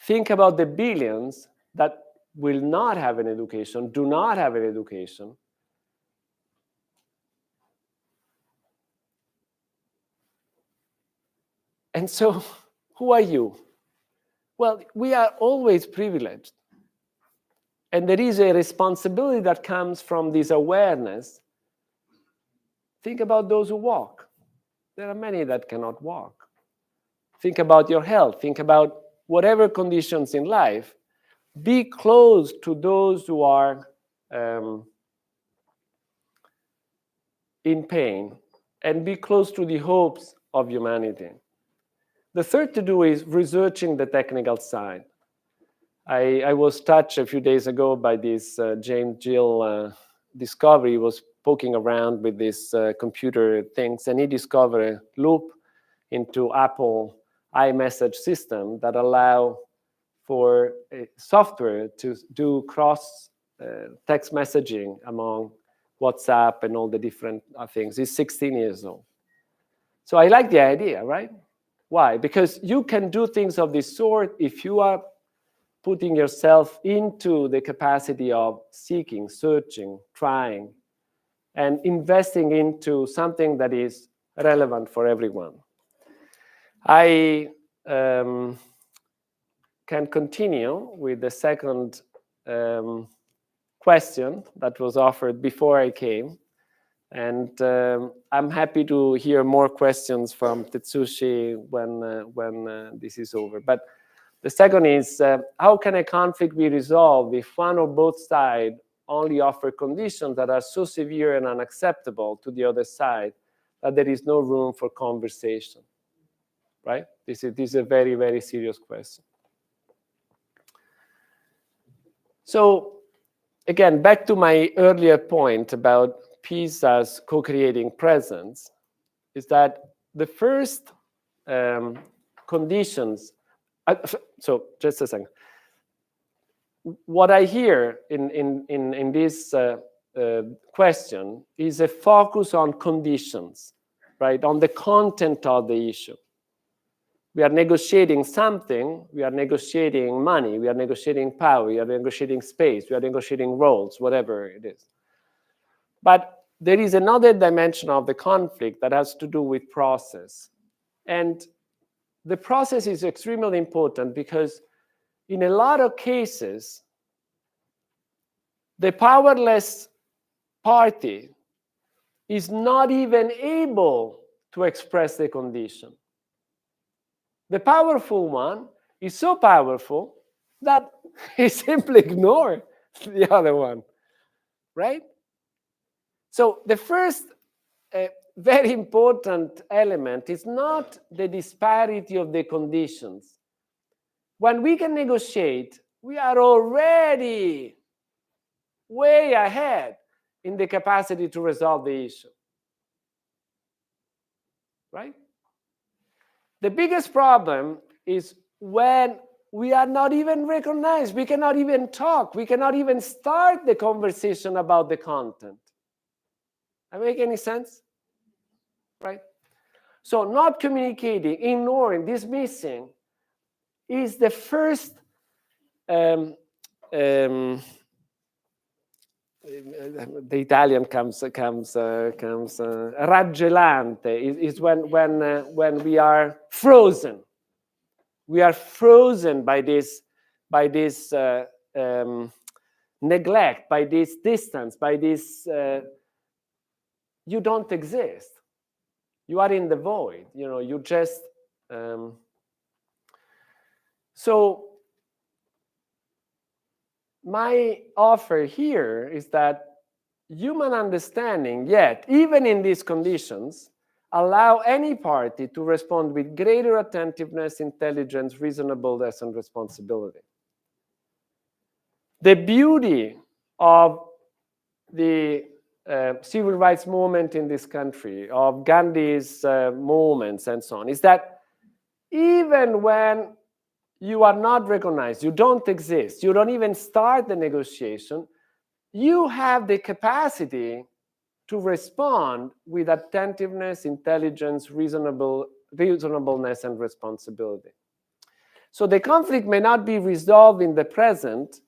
think about the billions that will not have an education, do not have an education. And so, who are you? Well, we are always privileged. And there is a responsibility that comes from this awareness. Think about those who walk. There are many that cannot walk. Think about your health. Think about whatever conditions in life. Be close to those who are in pain, and be close to the hopes of humanity. The third to do is researching the technical side. I was touched a few days ago by this James Gill discovery. He was poking around with these computer things, and he discovered a loop into Apple iMessage system that allow for software to do cross text messaging among WhatsApp and all the different things. He's 16 years old. So I like the idea, right? Why? Because you can do things of this sort if you are putting yourself into the capacity of seeking, searching, trying, and investing into something that is relevant for everyone. I can continue with the second question that was offered before I came. And I'm happy to hear more questions from Tetsushi when this is over. But the second is, how can a conflict be resolved if one or both sides only offer conditions that are so severe and unacceptable to the other side that there is no room for conversation, right? This is a very, very serious question. So again, back to my earlier point about peace as co-creating presence, is that the first conditions, so just a second. What I hear in this question is a focus on conditions, right? On the content of the issue. We are negotiating something, we are negotiating money, we are negotiating power, we are negotiating space, we are negotiating roles, whatever it is. But there is another dimension of the conflict that has to do with process. And the process is extremely important because in a lot of cases, the powerless party is not even able to express the condition. The powerful one is so powerful that he simply ignores the other one, right? So the first very important element is not the disparity of the conditions. When we can negotiate, we are already way ahead in the capacity to resolve the issue, right? The biggest problem is when we are not even recognized. We cannot even talk. We cannot even start the conversation about the content. Does that make any sense? Right? So not communicating, ignoring, dismissing is the first the Italian comes raggelante is when we are frozen. We are frozen by this neglect, by this distance, by this you don't exist. You are in the void. You know, you just so my offer here is that human understanding, yet, even in these conditions, allow any party to respond with greater attentiveness, intelligence, reasonableness, and responsibility. The beauty of the civil rights movement in this country, of Gandhi's movements and so on, is that even when you are not recognized, you don't exist, you don't even start the negotiation, you have the capacity to respond with attentiveness, intelligence, reasonableness, and responsibility. So the conflict may not be resolved in the present.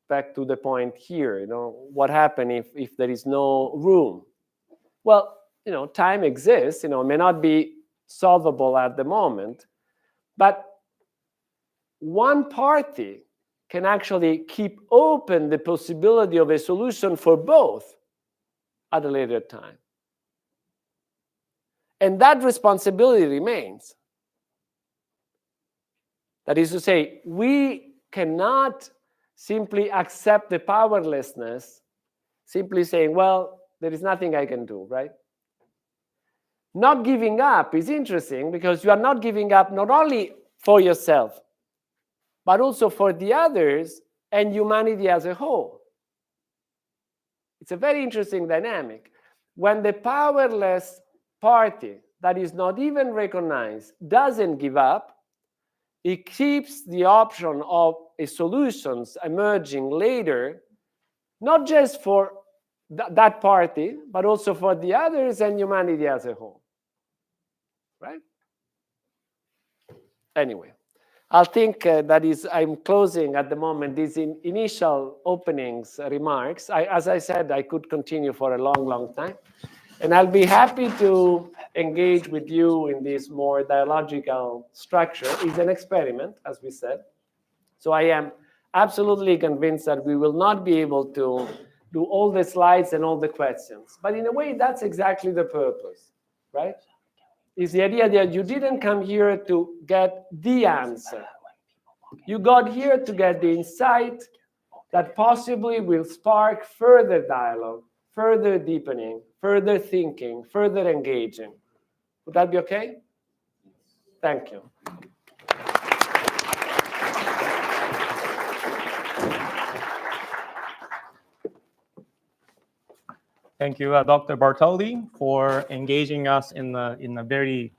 Back to the point here, you know, what happens if there is no room? Well, you know, time exists, you know, it may not be solvable at the moment, but one party can actually keep open the possibility of a solution for both at a later time. And that responsibility remains. That is to say, we cannot simply accept the powerlessness, simply saying, well, there is nothing I can do, right? Not giving up is interesting because you are not giving up not only for yourself, but also for the others and humanity as a whole. It's a very interesting dynamic. When the powerless party that is not even recognized doesn't give up, it keeps the option of solutions emerging later, not just for that party, but also for the others and humanity as a whole. Right? Anyway. I think that is, I'm closing at the moment these initial openings remarks. As I said, I could continue for a long, long time. And I'll be happy to engage with you in this more dialogical structure. It's an experiment, as we said. So I am absolutely convinced that we will not be able to do all the slides and all the questions. But in a way, that's exactly the purpose, right? Is the idea that you didn't come here to get the answer. You got here to get the insight that possibly will spark further dialogue, further deepening, further thinking, further engaging. Would that be okay? Thank you. Thank you, Dr. Bartoli, for engaging us in a very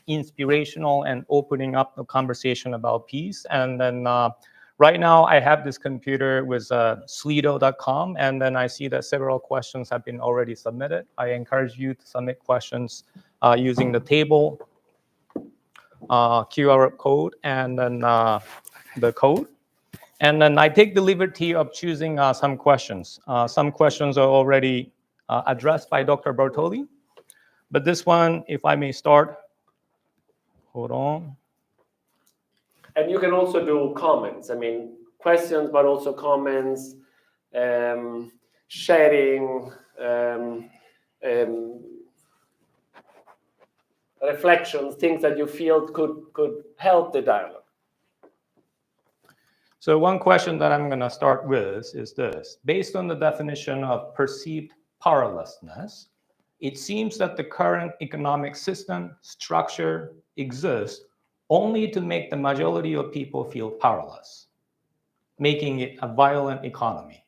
inspirational and opening up the conversation about peace. And then right now I have this computer with slido.com, and then I see that several questions have been already submitted. I encourage you to submit questions using the table, QR code, and then the code. And then I take the liberty of choosing some questions. Some questions are already addressed by Dr. Bartoli. But this one, if I may start, hold on. And you can also do comments. I mean, questions, but also comments. sharing, reflections, things that you feel could help the dialogue? So one question that I'm going to start with is this. Based on the definition of perceived powerlessness, it seems that the current economic system structure exists only to make the majority of people feel powerless, making it a violent economy.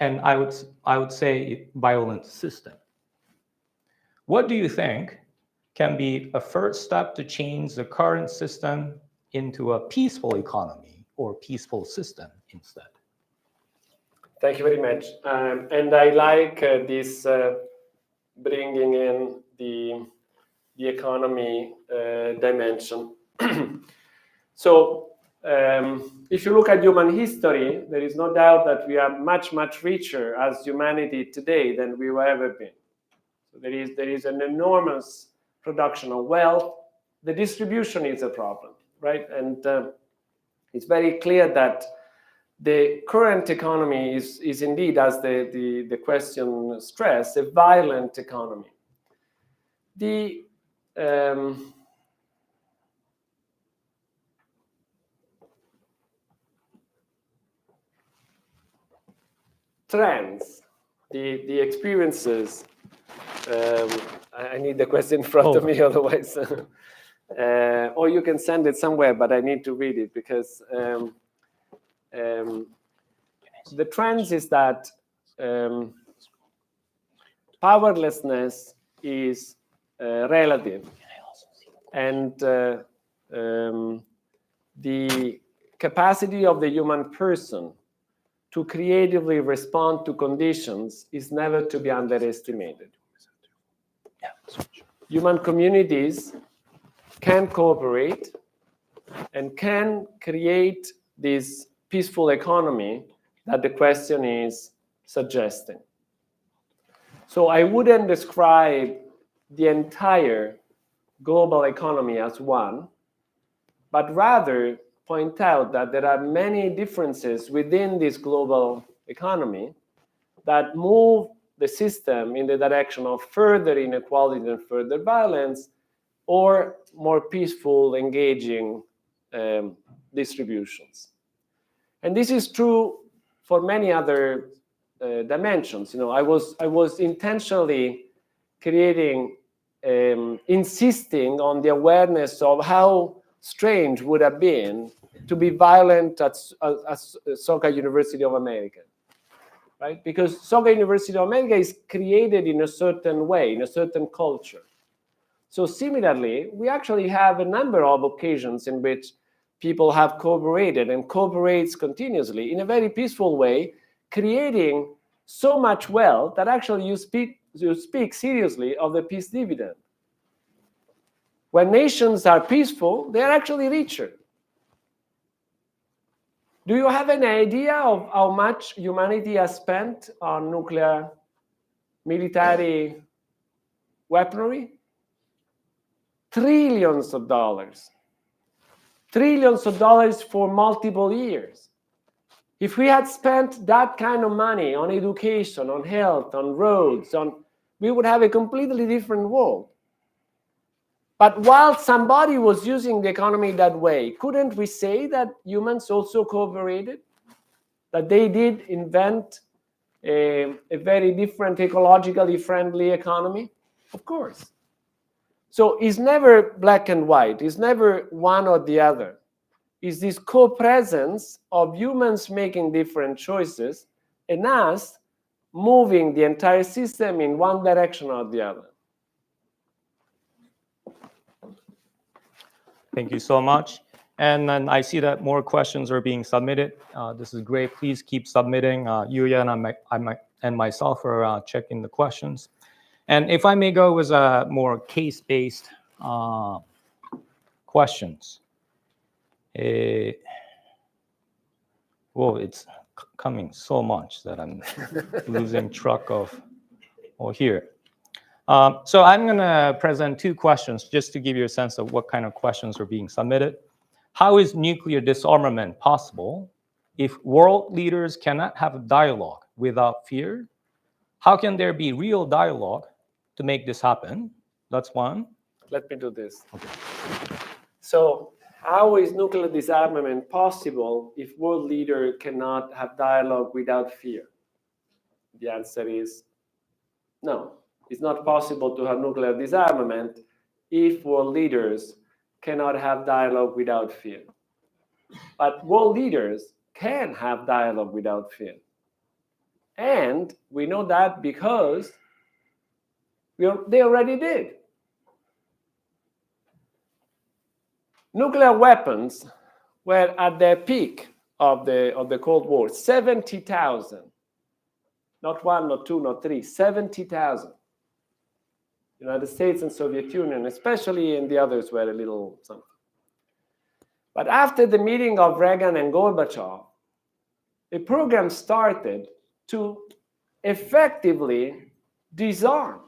And I would say violent system. What do you think can be a first step to change the current system into a peaceful economy or peaceful system instead? Thank you very much. And I like this bringing in the economy dimension. So if you look at human history, there is no doubt that we are much, much richer as humanity today than we've ever been. So there is an enormous production of wealth. The distribution is a problem, right? And it's very clear that the current economy is indeed, as the question stressed, a violent economy. The trends, the experiences, I need the question in front of me, otherwise, or you can send it somewhere, but I need to read it because the trends is that powerlessness is relative, and the capacity of the human person to creatively respond to conditions is never to be underestimated. Human communities can cooperate and can create this peaceful economy that the question is suggesting. So I wouldn't describe the entire global economy as one, but rather point out that there are many differences within this global economy that move the system in the direction of further inequality and further violence, or more peaceful, engaging distributions. And this is true for many other dimensions. You know, I was intentionally creating, insisting on the awareness of how strange would have been to be violent at Soka University of America, right? Because Soka University of America is created in a certain way, in a certain culture. So similarly, we actually have a number of occasions in which people have cooperated and cooperates continuously in a very peaceful way, creating so much wealth that actually you speak seriously of the peace dividend. When nations are peaceful, they are actually richer. Do you have an idea of how much humanity has spent on nuclear military weaponry? Trillions of dollars. Trillions of dollars for multiple years. If we had spent that kind of money on education, on health, on roads, we would have a completely different world. But while somebody was using the economy that way, couldn't we say that humans also cooperated? That they did invent a very different, ecologically friendly economy? Of course. So it's never black and white. It's never one or the other. It's this co-presence of humans making different choices and us moving the entire system in one direction or the other. Thank you so much. And then I see that more questions are being submitted. This is great. Please keep submitting. Yuya and myself are checking the questions. And if I may go with more case-based questions. Whoa, it's coming so much that I'm losing track of. Oh, here. So I'm going to present two questions just to give you a sense of what kind of questions are being submitted. How is nuclear disarmament possible? If world leaders cannot have a dialogue without fear, how can there be real dialogue to make this happen? That's one. Let me do this. Okay. So, how is nuclear disarmament possible if world leaders cannot have dialogue without fear? The answer is no. It's not possible to have nuclear disarmament if world leaders cannot have dialogue without fear. But world leaders can have dialogue without fear. And we know that because they already did. Nuclear weapons were at their peak of the Cold War, 70,000. Not one, not two, not three, 70,000. United States and Soviet Union, especially, and the others were a little something. But after the meeting of Reagan and Gorbachev, a program started to effectively disarm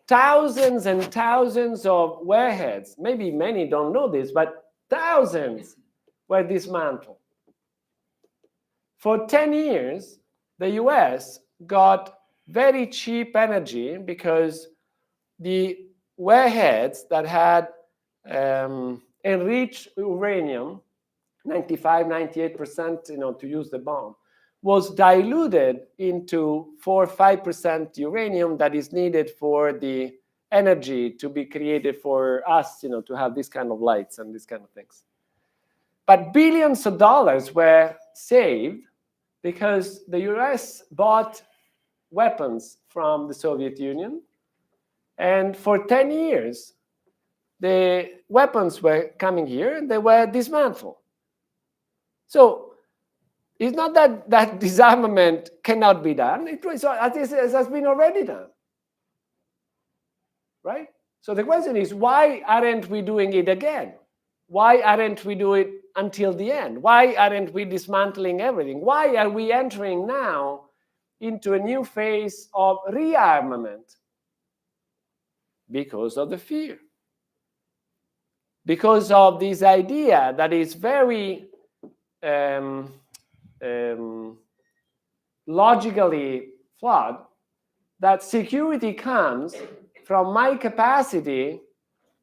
thousands and thousands of warheads. Maybe many don't know this, but thousands were dismantled. For 10 years, the US got very cheap energy because the warheads that had enriched uranium, 95, 98%, to use the bomb, was diluted into 4 or 5% uranium that is needed for the energy to be created for us, to have this kind of lights and these kind of things. But billions of dollars were saved because the US bought weapons from the Soviet Union. And for 10 years, the weapons were coming here and they were dismantled. So it's not that disarmament cannot be done. It has been already done. Right? So the question is, why aren't we doing it again? Why aren't we doing it until the end? Why aren't we dismantling everything? Why are we entering now into a new phase of rearmament? Because of the fear. Because of this idea that is very logically flawed, that security comes from my capacity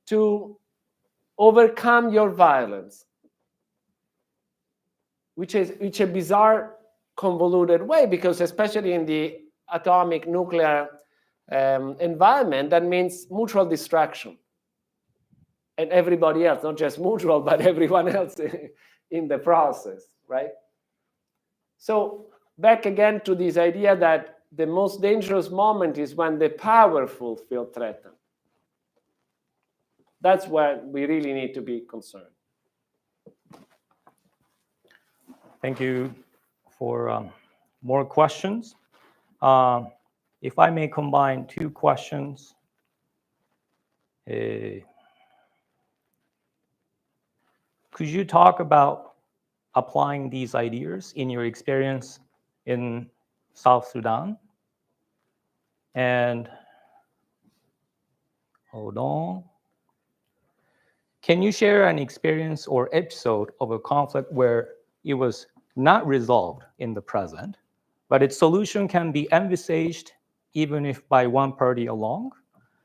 to overcome your violence, which is a bizarre, convoluted way, because especially in the atomic nuclear environment, that means mutual destruction. And everybody else, not just mutual, but everyone else in the process, right? So back again to this idea that the most dangerous moment is when the powerful feel threatened. That's where we really need to be concerned. Thank you for more questions. If I may combine two questions. Could you talk about applying these ideas in your experience in South Sudan? And hold on. Can you share an experience or episode of a conflict where it was not resolved in the present, but its solution can be envisaged even if by one party alone?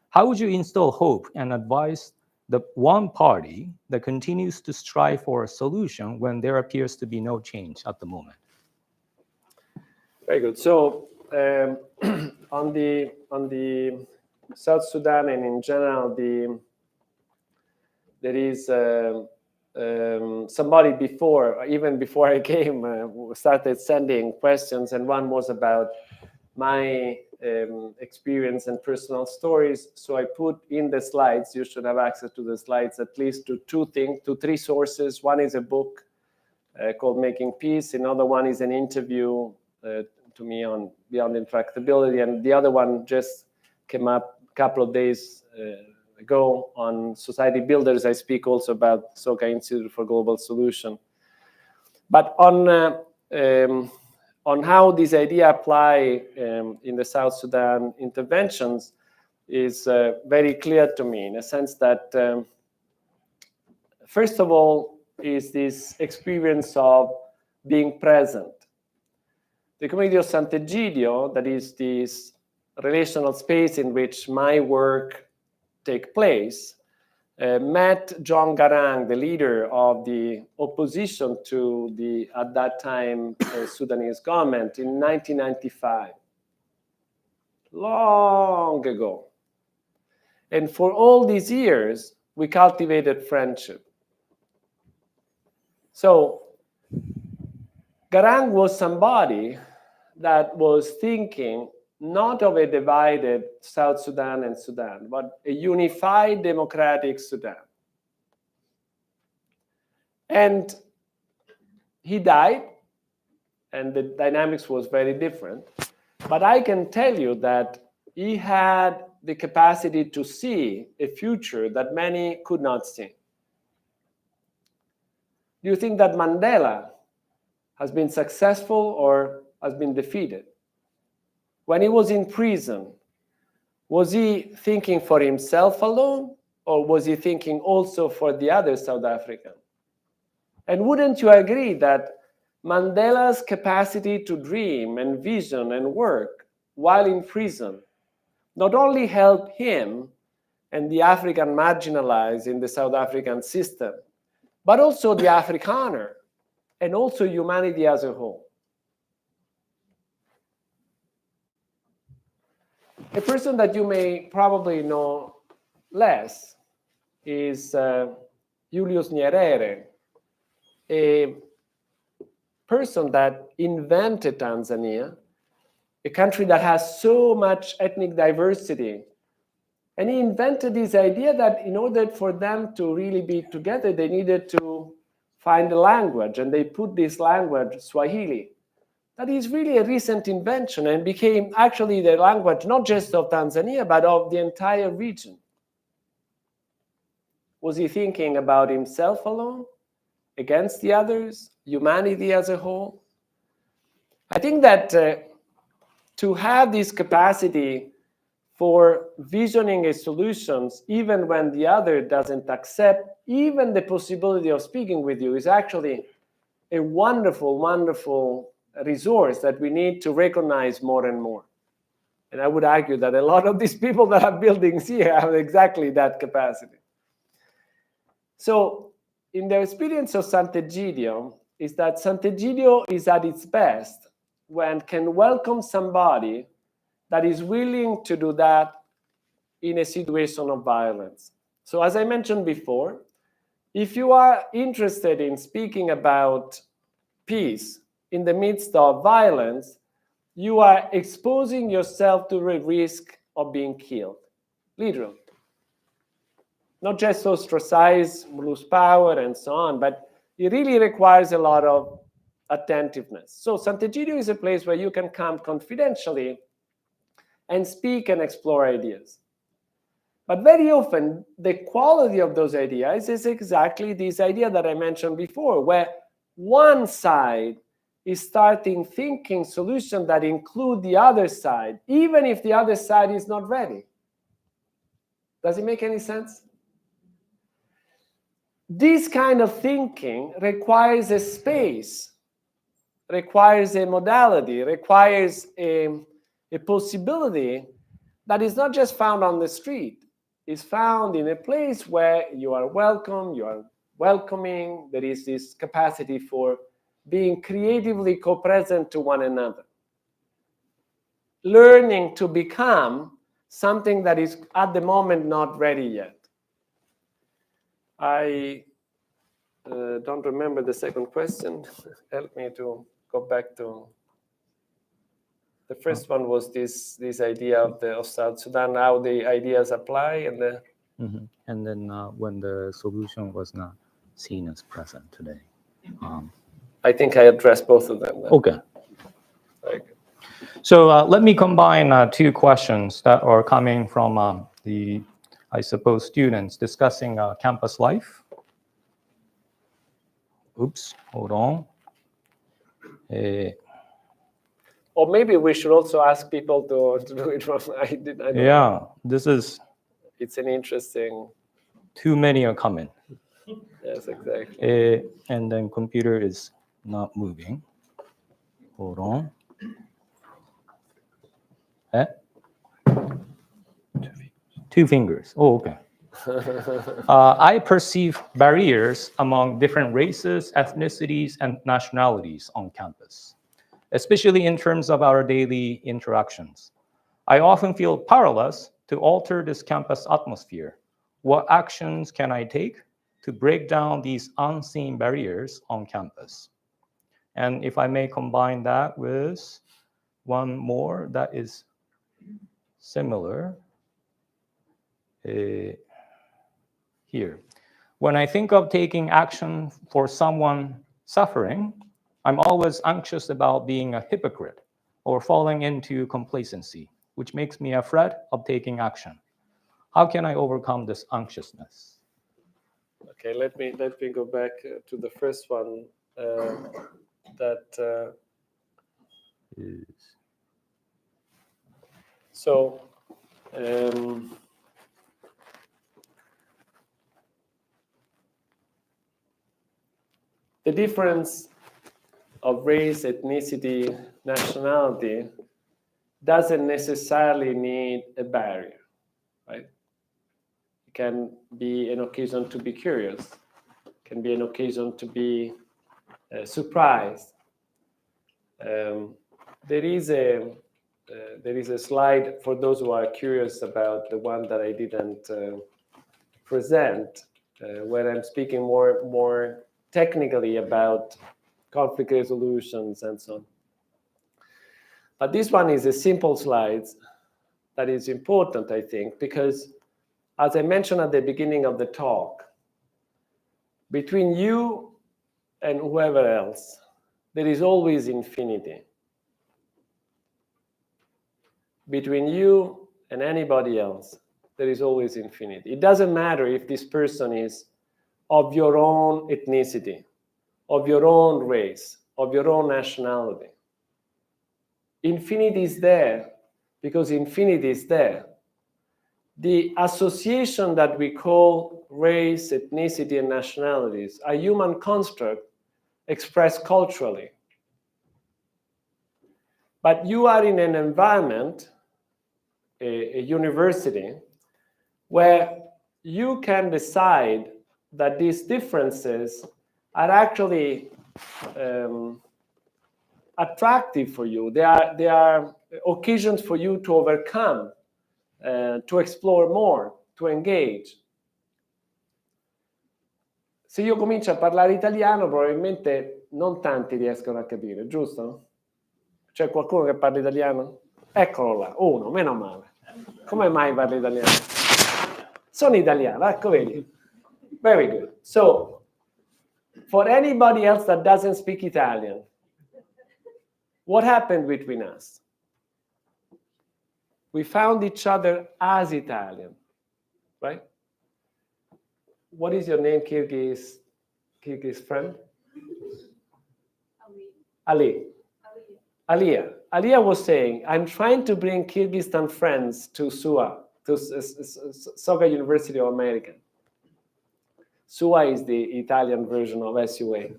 How would you instill hope and advise the one party that continues to strive for a solution when there appears to be no change at the moment? Very good. So on the South Sudan and in general, there is somebody even before I came, started sending questions, and one was about my experience and personal stories. So I put in the slides, you should have access to the slides, at least to three sources. One is a book called Making Peace. Another one is an interview to me on Beyond Intractability. And the other one just came up a couple of days ago on Society Builders. I speak also about SOCA Institute for Global Solution. But on how this idea apply in the South Sudan interventions is very clear to me, in a sense that, first of all, is this experience of being present. The community of Sant'Egidio, that is this relational space in which my work takes place, met John Garang, the leader of the opposition to the, at that time, Sudanese government in 1995. Long ago. And for all these years, we cultivated friendship. So Garang was somebody that was thinking not of a divided South Sudan and Sudan, but a unified democratic Sudan. And he died, and the dynamics was very different. But I can tell you that he had the capacity to see a future that many could not see. Do you think that Mandela has been successful or has been defeated? When he was in prison, was he thinking for himself alone, or was he thinking also for the other South African? And wouldn't you agree that Mandela's capacity to dream and vision and work while in prison not only helped him and the African marginalized in the South African system, but also the Afrikaner and also humanity as a whole? A person that you may probably know less is Julius Nyerere, a person that invented Tanzania, a country that has so much ethnic diversity. And he invented this idea that in order for them to really be together, they needed to find a language, and they put this language, Swahili. That is really a recent invention and became actually the language not just of Tanzania, but of the entire region. Was he thinking about himself alone, against the others, humanity as a whole? I think that to have this capacity for visioning a solutions, even when the other doesn't accept even the possibility of speaking with you, is actually a wonderful, wonderful resource that we need to recognize more and more. And I would argue that a lot of these people that have buildings here have exactly that capacity. So in the experience of Sant'Egidio is that Sant'Egidio is at its best when can welcome somebody that is willing to do that in a situation of violence. So as I mentioned before, if you are interested in speaking about peace in the midst of violence, you are exposing yourself to the risk of being killed, literally. Not just ostracized, lose power, and so on, but it really requires a lot of attentiveness. So Sant'Egidio is a place where you can come confidentially and speak and explore ideas. But very often, the quality of those ideas is exactly this idea that I mentioned before, where one side is starting thinking solutions that include the other side, even if the other side is not ready. Does it make any sense? This kind of thinking requires a space, requires a modality, requires a possibility that is not just found on the street. It's found in a place where you are welcome, you are welcoming, there is this capacity for being creatively co-present to one another. Learning to become something that is at the moment not ready yet. I don't remember the second question. Help me to go back to the first one. Was this idea of South Sudan, how the ideas apply, and the and then when the solution was not seen as present today. I think I addressed both of them. Okay. Very good. So let me combine two questions that are coming from the, I suppose, students discussing campus life. Oops, hold on. Or maybe we should also ask people to do it from. I don't know. This is. It's an interesting. Too many are coming. Yes, exactly. And then computer is not moving. Hold on. Eh? Two fingers. Oh, okay. I perceive barriers among different races, ethnicities, and nationalities on campus, especially in terms of our daily interactions. I often feel powerless to alter this campus atmosphere. What actions can I take to break down these unseen barriers on campus? And if I may combine that with one more that is similar here. When I think of taking action for someone suffering, I'm always anxious about being a hypocrite or falling into complacency, which makes me afraid of taking action. How can I overcome this anxiousness? Okay, let me go back to the first one. So the difference of race, ethnicity, nationality doesn't necessarily need a barrier, right? It can be an occasion to be curious, can be an occasion to be surprised. There is a slide for those who are curious about the one that I didn't present, where I'm speaking more technically about conflict resolutions and so on. But this one is a simple slide that is important, I think, because as I mentioned at the beginning of the talk, between you and whoever else, there is always infinity. Between you and anybody else, there is always infinity. It doesn't matter if this person is of your own ethnicity, of your own race, of your own nationality. Infinity is there because infinity is there. The association that we call race, ethnicity, and nationalities are human construct expressed culturally. But you are in an environment, a university, where you can decide that these differences are actually attractive for you. They are occasions for you to overcome, to explore more, to engage. Se io comincio a parlare italiano, probabilmente non tanti riescono a capire, giusto? C'è qualcuno che parla italiano? Eccolo là, uno, meno male. Come mai parli italiano? Sono italiano, ecco vedi. Very good. So, for anybody else that doesn't speak Italian, what happened between us? We found each other as Italian, right? What is your name, Kyrgyz friend? Ali. Alia was saying, I'm trying to bring Kyrgyzstan friends to SUA, to Soka University of America. SUA is the Italian version of SUA.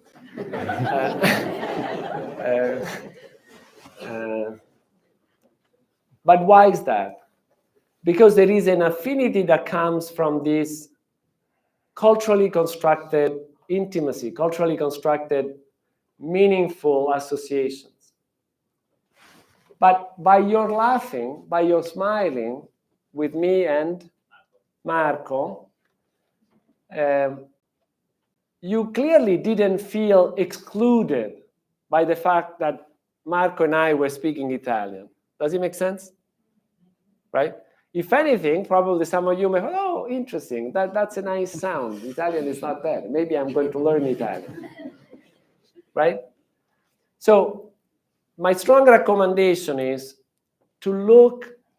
But why is that? Because there is an affinity that comes from this culturally constructed intimacy, culturally constructed meaningful associations. But by your laughing, by your smiling with me and Marco, you clearly didn't feel excluded by the fact that Marco and I were speaking Italian. Does it make sense? Right? If anything, probably some of you may, oh, interesting, that's a nice sound. Italian is not bad. Maybe I'm going to learn Italian. Right? So my strong recommendation is to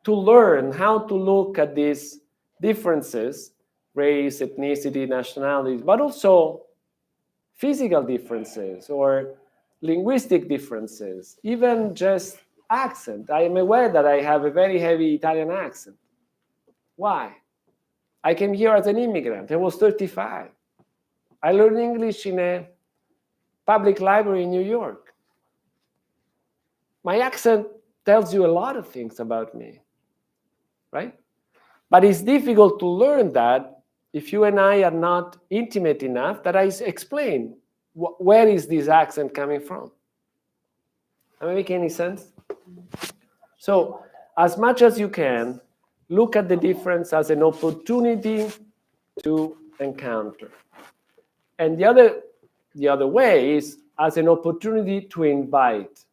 learn how to look at these differences, race, ethnicity, nationalities, but also physical differences or linguistic differences, even just accent. I am aware that I have a very heavy Italian accent. Why? I came here as an immigrant. I was 35. I learned English in a public library in New York. My accent tells you a lot of things about me, right? But it's difficult to learn that if you and I are not intimate enough that I explain where is this accent coming from. Am I making any sense? So as much as you can, look at the difference as an opportunity to encounter. And the other way is as an opportunity to invite.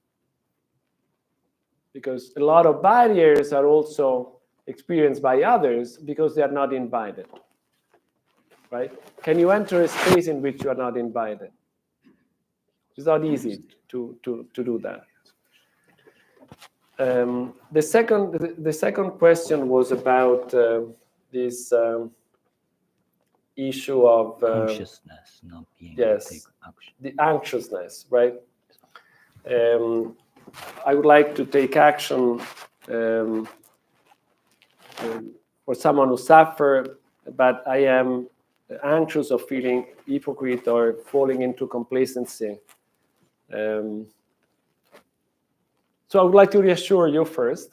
Because a lot of barriers are also experienced by others because they are not invited. Right? Can you enter a space in which you are not invited? It's not easy to do that. The second question was about this issue of anxiousness, not being able to take action. the anxiousness, right? I would like to take action for someone who suffers, but I am anxious of feeling hypocrite or falling into complacency. So I would like to reassure you first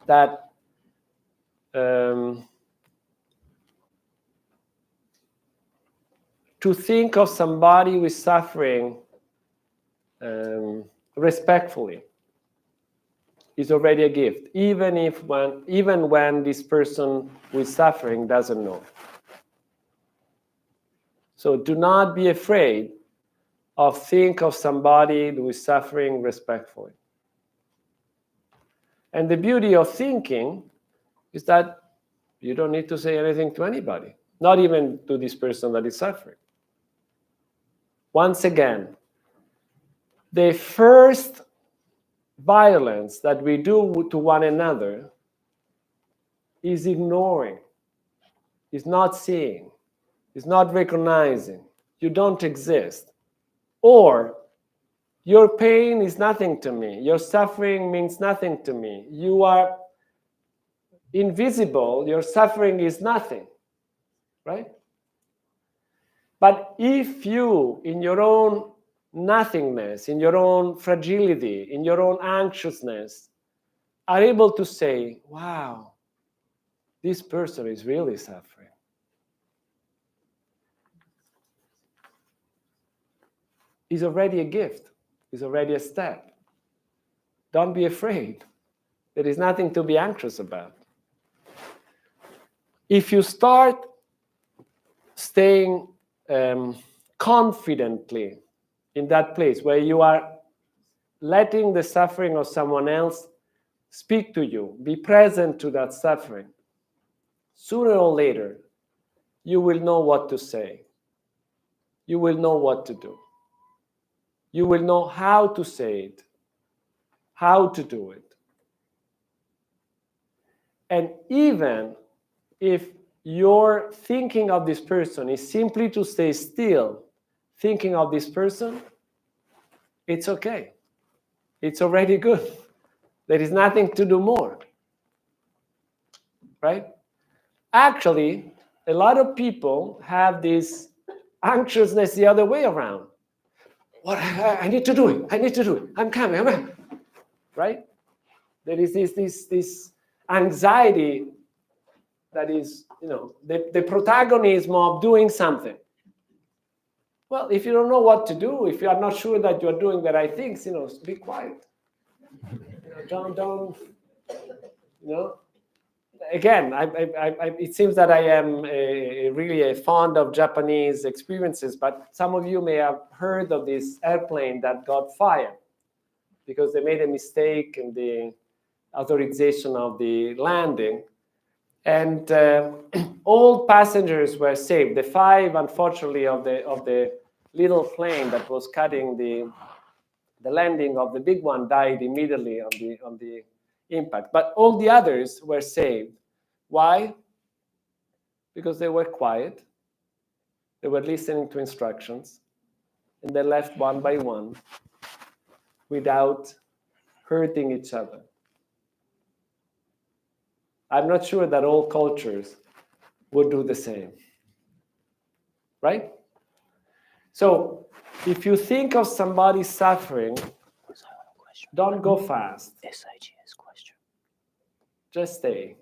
that to think of somebody who is suffering respectfully is already a gift, even when this person who is suffering doesn't know. So do not be afraid of think of somebody who is suffering respectfully. And the beauty of thinking is that you don't need to say anything to anybody, not even to this person that is suffering. Once again, the first violence that we do to one another is ignoring, is not seeing, is not recognizing. You don't exist. Or your pain is nothing to me. Your suffering means nothing to me. You are invisible. Your suffering is nothing, right? But if you, in your own nothingness, in your own fragility, in your own anxiousness, are able to say, wow, this person is really suffering. Is already a gift, is already a step. Don't be afraid. There is nothing to be anxious about. If you start staying confidently in that place where you are letting the suffering of someone else speak to you, be present to that suffering, sooner or later, you will know what to say. You will know what to do. You will know how to say it, how to do it. And even if your thinking of this person is simply to stay still, thinking of this person, it's okay. It's already good. There is nothing to do more. Right? Actually, a lot of people have this anxiousness the other way around. What I need to do it. I need to do it. I'm coming. Right? There is this anxiety that is, the protagonism of doing something. Well, if you don't know what to do, if you are not sure that you are doing the right things, be quiet. Don't. Again, it seems that I am really fond of Japanese experiences, but some of you may have heard of this airplane that got fired because they made a mistake in the authorization of the landing. And all passengers were saved. The 5, unfortunately, of the little plane that was cutting the landing of the big one died immediately on the impact. But all the others were saved. Why? Because they were quiet. They were listening to instructions, and they left one by one without hurting each other. I'm not sure that all cultures would do the same. Right? So If you think of somebody suffering, don't go fast. SIGS question. Just stay.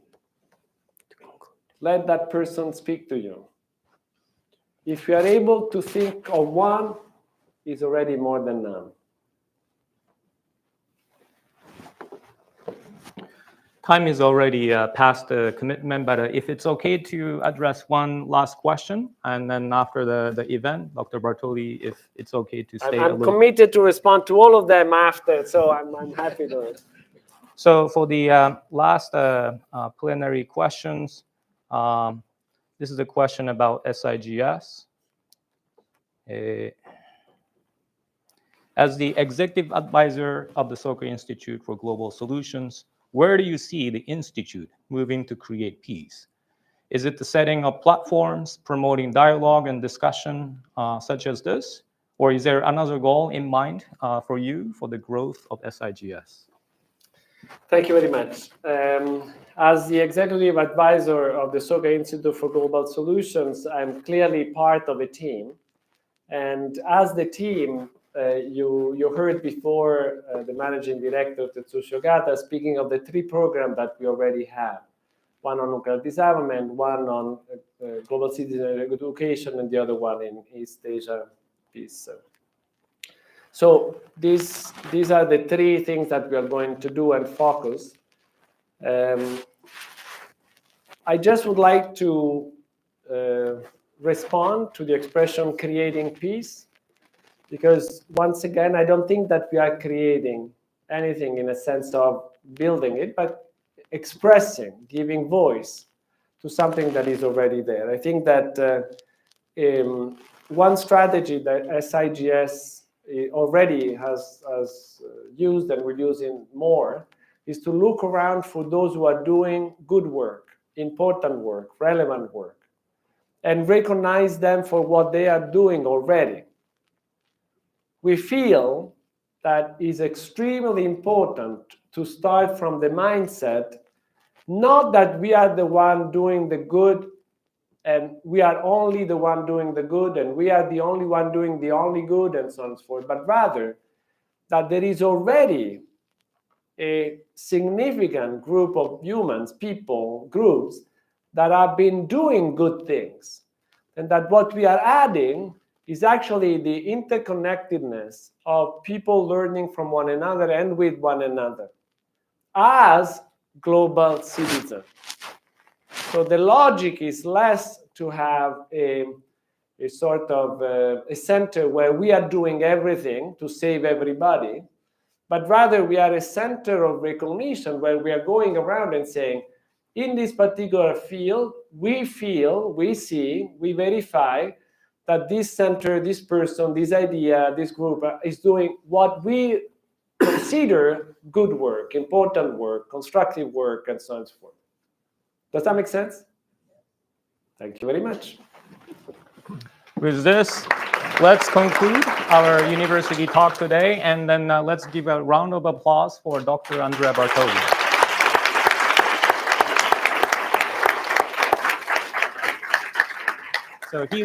Let that person speak to you. If you are able to think of one, it's already more than none. Time is already past the commitment, but if it's okay to address one last question, and then after the event, Dr. Bartoli, if it's okay to stay a I'm little. committed to respond to all of them after, so I'm happy to. So for the last plenary questions, this is a question about SIGS. As the executive advisor of the Soka Institute for Global Solutions, where do you see the Institute moving to create peace? Is it the setting of platforms, promoting dialogue and discussion such as this? Or is there another goal in mind for you for the growth of SIGS? Thank you very much. As the executive advisor of the Soka Institute for Global Solutions, I'm clearly part of a team. And as the team, you heard before the managing director, Tetsushi Ogata, speaking of the 3 programs that we already have. One on nuclear disarmament, one on global citizen education, and the other one in East Asia peace. So these are the 3 things that we are going to do and focus. I just would like to respond to the expression creating peace, because once again, I don't think that we are creating anything in a sense of building it, but expressing, giving voice to something that is already there. I think that one strategy that SIGS already has used and we're using more is to look around for those who are doing good work, important work, relevant work, and recognize them for what they are doing already. We feel that it's extremely important to start from the mindset, not that we are the one doing the good and we are only the one doing the good and we are the only one doing the only good and so on and so forth, but rather that there is already a significant group of humans, people, groups that have been doing good things, and that what we are adding is actually the interconnectedness of people learning from one another and with one another as global citizens. So the logic is less to have a sort of a center where we are doing everything to save everybody, but rather we are a center of recognition where we are going around and saying, in this particular field, we feel, we see, we verify that this center, this person, this idea, this group is doing what we consider good work, important work, constructive work, and so on and so forth. Does that make sense? Thank you very much. With this, let's conclude our university talk today, and then let's give a round of applause for Dr. Andrea Bartoli. So he